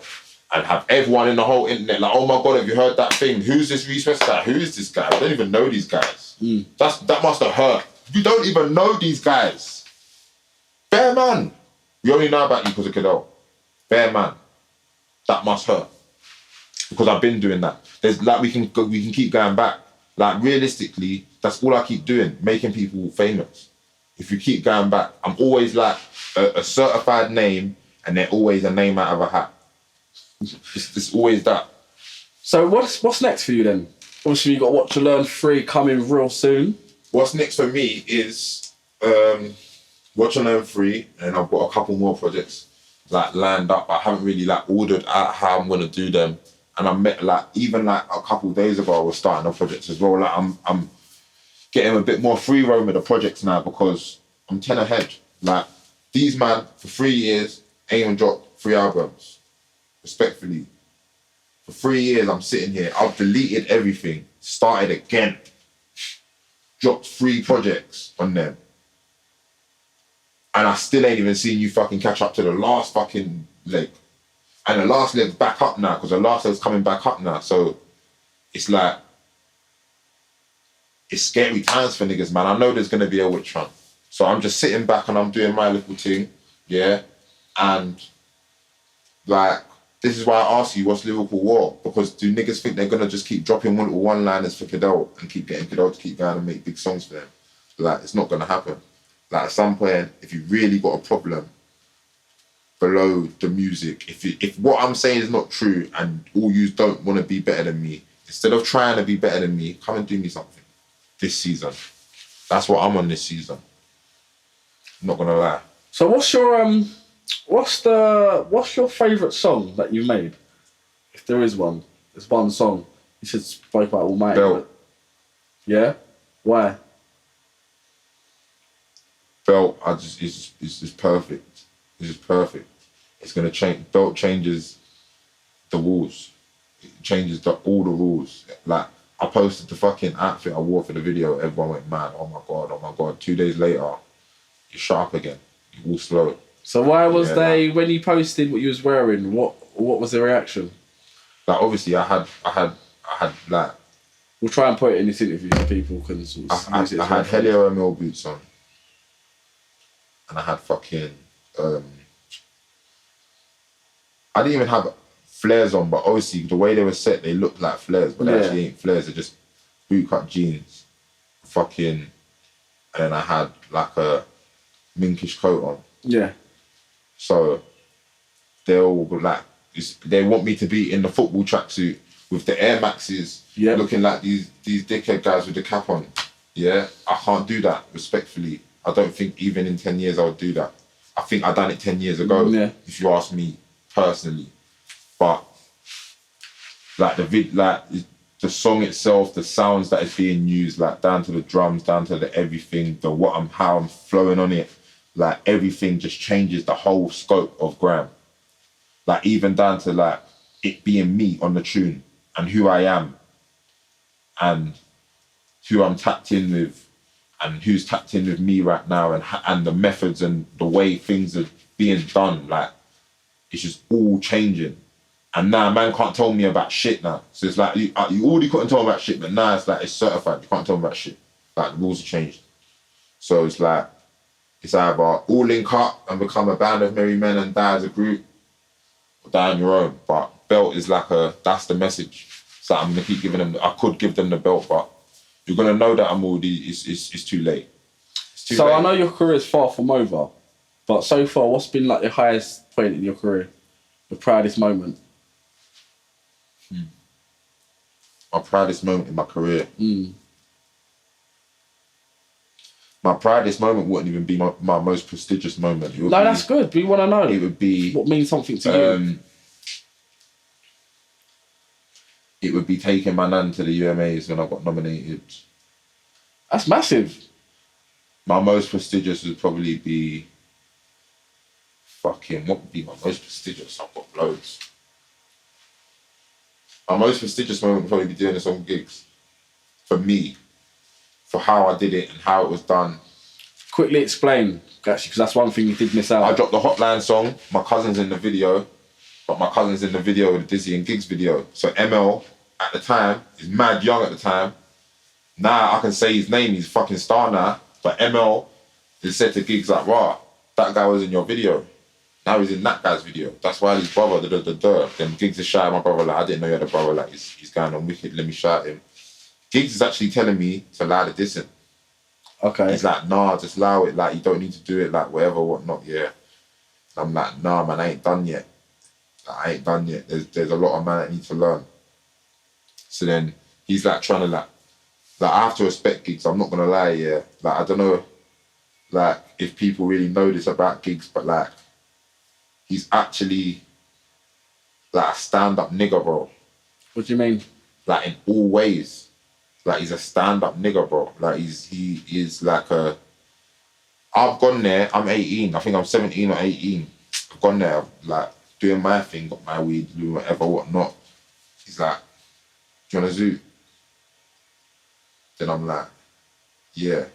and have everyone in the whole internet like, oh my god, have you heard that thing? Who's this Reese West guy? Who is this guy? I don't even know these guys. That must have hurt. You don't even know these guys. Fair man. We only know about you because of Cadell. Fair man. That must hurt. Because I've been doing that. There's like we can keep going back. Like, realistically, that's all I keep doing, making people famous. If you keep going back, I'm always like a certified name, and they're always a name out of a hat. It's always that. So what's next for you then? Obviously, you got Watch and Learn 3 coming real soon. What's next for me is Watch and Learn 3, and I've got a couple more projects like lined up. I haven't really like ordered out how I'm gonna do them, and I met even a couple of days ago I was starting a project as well. Like, I'm getting a bit more free roam with the projects now because I'm 10 ahead. Like, these man for 3 years ain't even dropped 3 albums. Respectfully, for 3 years I'm sitting here. I've deleted everything, started again, dropped 3 projects on them. And I still ain't even seen you fucking catch up to the last fucking leg. And the last leg's back up now, because the last leg's coming back up now. So it's like, it's scary times for niggas, man. I know there's going to be a witch hunt. So I'm just sitting back and I'm doing my little thing, yeah? And like, this is why I ask you, what's Lyrical War? Because do niggas think they're going to just keep dropping little one-liners for Cadell and keep getting Cadell to keep going and make big songs for them? Like, it's not going to happen. Like, at some point, if you really got a problem below the music, if what I'm saying is not true and all you don't want to be better than me, instead of trying to be better than me, come and do me something this season. That's what I'm on this season. I'm not going to lie. So what's your What's your favourite song that you've made? If there is one. There's one song. You said spoke about Almighty. Belt. Yeah? Why? Belt, it's just perfect. It's just perfect. It's gonna change. Belt changes the rules. It changes all the rules. Like, I posted the fucking outfit I wore for the video. Everyone went mad. Oh my god. 2 days later, you're shut up again. You all slow. So why was when you posted what you was wearing? What was the reaction? Like, obviously, I had like. We'll try and put it in this interview so people can sort of I had Helio ML boots on, and I had fucking. I didn't even have flares on, but obviously the way they were set, they looked like flares, but they actually ain't flares. They're just bootcut jeans, fucking, and then I had like a minkish coat on. Yeah. So they all like, they want me to be in the football tracksuit with the Air Maxes, looking like these dickhead guys with the cap on. Yeah, I can't do that, respectfully. I don't think even in 10 years I would do that. I think I done it 10 years ago, if you ask me personally. But like the song itself, the sounds that is being used, like down to the drums, down to the everything, how I'm flowing on it, like everything just changes the whole scope of grime. Like, even down to like it being me on the tune and who I am and who I'm tapped in with and who's tapped in with me right now, and the methods and the way things are being done, like, it's just all changing. And now man can't tell me about shit now. So it's like, you already couldn't tell me about shit, but now it's like, it's certified. You can't tell me about shit. Like, the rules have changed. So it's like, it's either all link up and become a band of merry men and die as a group, or die on your own. But belt is like that's the message. So I'm gonna keep giving them, I could give them the belt, but you're gonna know that I'm already, it's too late. It's too late. I know your career is far from over, but so far, what's been like your highest point in your career? The proudest moment? My proudest moment in my career. My proudest moment wouldn't even be my most prestigious moment. That's good. We want to know. It would be... What means something to you? It would be taking my nan to the UMAs when I got nominated. That's massive. My most prestigious would probably be... what would be my most prestigious? I've got loads. My most prestigious moment would probably be doing this on gigs. For me. For how I did it and how it was done. Quickly explain, actually, because that's one thing you did miss out. I dropped the Hotland song. My cousin's in the video. But my cousin's in the video with the Tizzy and Gigs video. So ML, at the time, is mad young at the time. Now I can say his name, he's a fucking star now. But ML is said to Gigs like, "Rah, that guy was in your video. Now he's in that guy's video. That's Wiley's brother, Then Gigs is shouting my brother like, I didn't know you had a brother, like, he's going on wicked, let me shout him." Gigs is actually telling me to allow the dissing. Okay. He's like, "Nah, just allow it, like, you don't need to do it, like, whatever, whatnot, yeah." I'm like, "Nah, man, I ain't done yet. Like, I ain't done yet. There's a lot of man that need to learn." So then he's like trying to like I have to respect Gigs, I'm not gonna lie, yeah. Like, I don't know, like, if people really know this about Gigs, but like, he's actually like a stand-up nigger, bro. What do you mean? Like, in all ways. Like, he's a stand-up nigger, bro. Like, he is like I've gone there, I'm 18, I think I'm 17 or 18. I've gone there, like, doing my thing, got my weed, doing whatever, whatnot. He's like, "Do you want a zoo?" Then I'm like, "Yeah."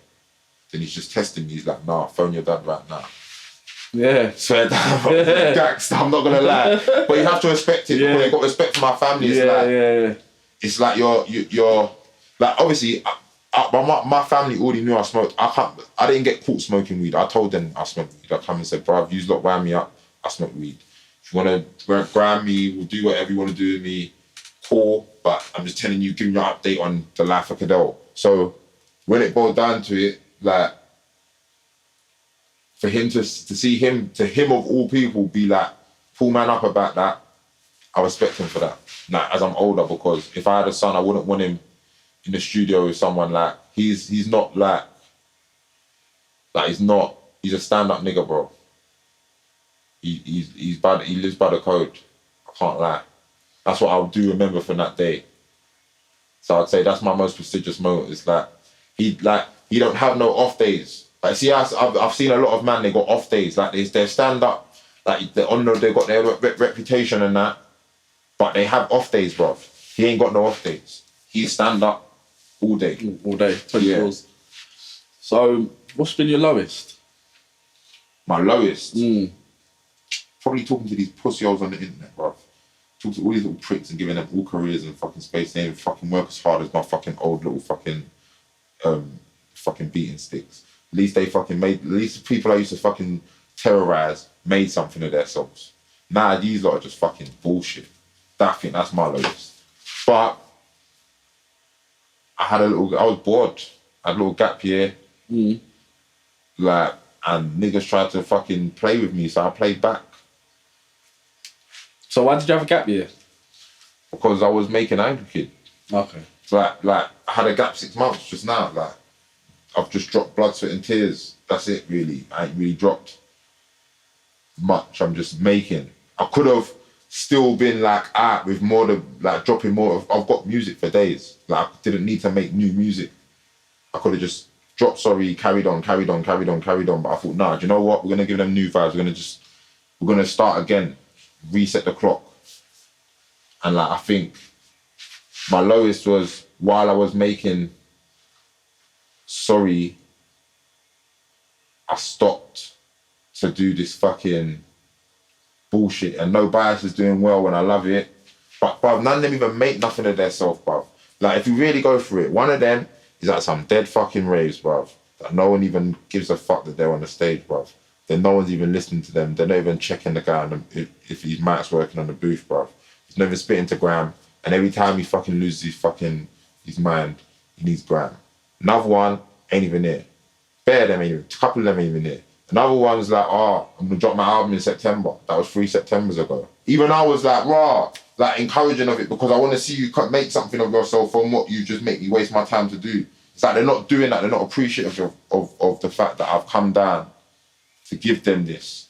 Then he's just testing me. He's like, "Nah, phone your dad right now." Yeah. Swear down, gangster, I'm not gonna lie. But you have to respect it, because I've got respect for my family. It's it's like you're like, obviously, my family already knew I smoked. I didn't get caught smoking weed. I told them I smoked weed. I come and said, "Bruv, you lot wind me up, I smoke weed. If you wanna grime me, we'll do whatever you wanna do with me, cool. But I'm just telling you, giving you an update on the life of Cadell." So when it boiled down to it, like, for him to see him of all people be like, pull man up about that, I respect him for that. Like, as I'm older, because if I had a son, I wouldn't want him in the studio with someone like, he's not he's a stand-up nigga, bro. He lives by the code. I can't lie. That's what I do remember from that day. So I'd say that's my most prestigious moment. It's like he don't have no off days. Like see, I've seen a lot of man. They got off days. Like they stand up. Like they got their reputation and that, but they have off days, bruv. He ain't got no off days. He stand up all day. All day, 20 hours. So, what's been your lowest? My lowest? Probably talking to these pussy holes on the internet, bruv. Talking to all these little pricks and giving them all careers and fucking space. They ain't fucking work as hard as my fucking old little fucking beating sticks. At least they fucking made, at least the people I used to fucking terrorize made something of themselves. Nah, these lot are just fucking bullshit. I think that's my lowest. But I was bored. I had a little gap year. Like, and niggas tried to fucking play with me, so I played back. So why did you have a gap year? Because I was making Angry Kid. Okay. So like I had a gap 6 months just now. Like, I've just dropped Blood, Sweat and Tears. That's it, really. I ain't really dropped much. I'm just making. I could have still been like with more dropping more. I've got music for days. Like, I didn't need to make new music. I could have just dropped Sorry, carried on. But I thought, nah, do you know what? We're gonna give them new vibes. We're gonna start again, reset the clock. And like, I think my lowest was while I was making Sorry, I stopped to do this fucking bullshit. And No Bias is doing well and I love it. But bruv, none of them even make nothing of themselves, bruv. Like, if you really go through it, one of them is at some dead fucking raves, bruv. That no one even gives a fuck that they're on the stage, bruv. Then no one's even listening to them. They're not even checking the guy on if his mic's working on the booth, bruv. He's never spitting to Grime. And every time he fucking loses his mind, he needs Grime. Another one ain't even there. A couple of them ain't even there. Another one's like, I'm gonna drop my album in September. That was 3 Septembers ago. Even I was like, like encouraging of it because I want to see you make something of yourself from what you just make me waste my time to do. It's like they're not doing that. They're not appreciative of the fact that I've come down to give them this.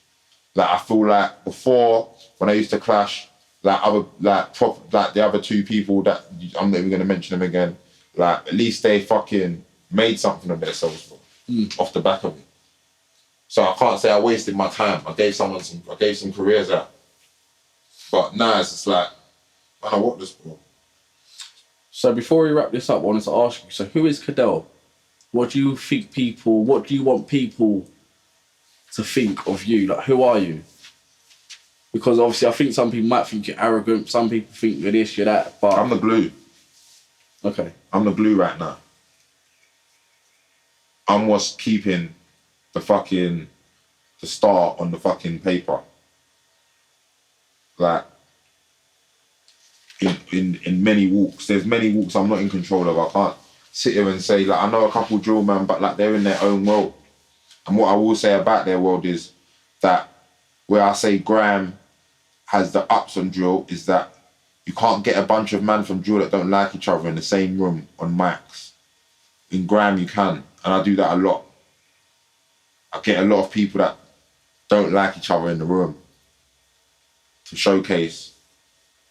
Like, I feel like before, when I used to clash, the other two people that I'm not even gonna mention them again. Like, at least they fucking made something of themselves off the back of it. So I can't say I wasted my time. I gave some careers out. But now it's just like, man, I want this, bro. So before we wrap this up, I wanted to ask you, so who is Cadell? What do you want people to think of you? Like, who are you? Because obviously I think some people might think you're arrogant, some people think you're this, you're that, but... I'm the glue. Okay. I'm the glue right now. I'm what's keeping the star on the fucking paper. Like, in many walks, there's many walks I'm not in control of. I can't sit here and say, like, I know a couple drill man, but like, they're in their own world. And what I will say about their world is that where I say Grime has the ups on drill is that you can't get a bunch of men from drill that don't like each other in the same room on mics. In Grime you can, and I do that a lot. I get a lot of people that don't like each other in the room to showcase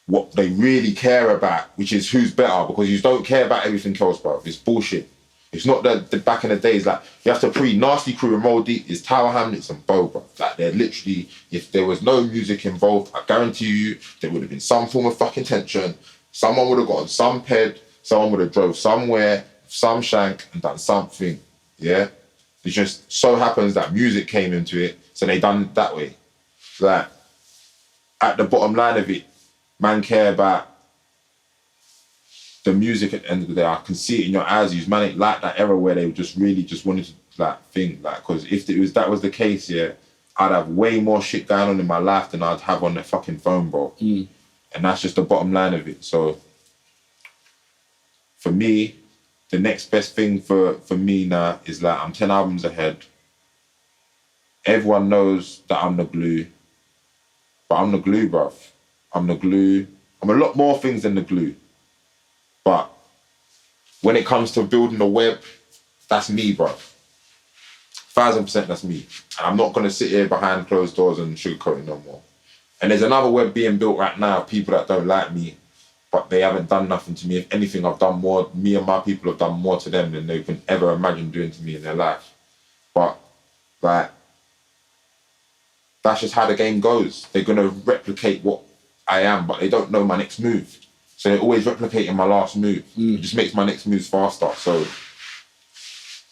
what they really care about, which is who's better, because you don't care about everything else, bro. It's bullshit. It's not the back in the days, like, you have to Nasty Crew and Roll Deep is Tower Hamlets and Bo, bro. Like, they're literally, if there was no music involved, I guarantee you there would have been some form of fucking tension. Someone would have gotten some ped, someone would have drove somewhere, some shank and done something, yeah? It just so happens that music came into it, so they done it that way. Like, at the bottom line of it, man care about the music at the end of the day. I can see it in your eyes. You man ain't like that era where they just really just wanted to like think, like, because if that was the case, yeah, I'd have way more shit going on in my life than I'd have on the fucking phone, bro. And that's just the bottom line of it. So for me, the next best thing for me now is like, I'm 10 albums ahead. Everyone knows that I'm the glue, but I'm the glue, bruv. I'm the glue. I'm a lot more things than the glue. But when it comes to building the web, that's me, bruv. 1,000% that's me. And I'm not going to sit here behind closed doors and sugarcoat it no more. And there's another web being built right now, people that don't like me, but they haven't done nothing to me. If anything, I've done more, me and my people have done more to them than they can ever imagine doing to me in their life. But, like, that's just how the game goes. They're going to replicate what I am, but they don't know my next move. So they're always replicating my last move. It just makes my next moves faster. So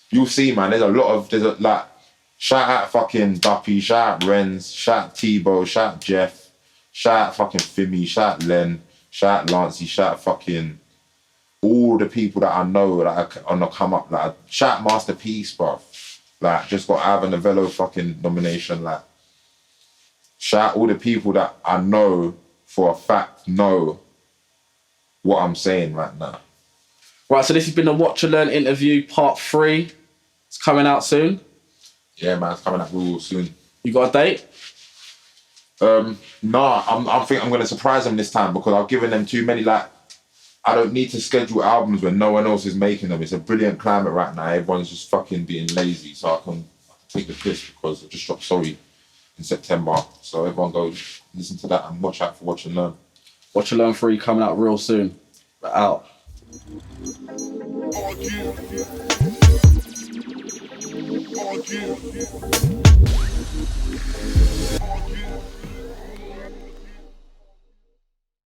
you'll see, man, like, shout out fucking Duppy, shout out Renz, shout out Tebow, shout out Jeff, shout out fucking Fimi, shout out Len, shout out Lancey, shout out fucking all the people that I know that are on the come up. Like, shout out Masterpiece, bruv. Like, just got Ivan Novello fucking nomination. Like, shout out all the people that I know for a fact know what I'm saying right now. Right, so this has been the Watch and Learn interview part 3. It's coming out soon. Yeah, man, it's coming out real soon. You got a date? Nah, I think I'm gonna surprise them this time because I've given them too many. Like, I don't need to schedule albums when no one else is making them. It's a brilliant climate right now. Everyone's just fucking being lazy, so I can take the piss because I just dropped Sorry in September. So everyone go listen to that and watch out for Watch and Learn. Watch and Learn 3 coming out real soon. Out. Oh, yeah.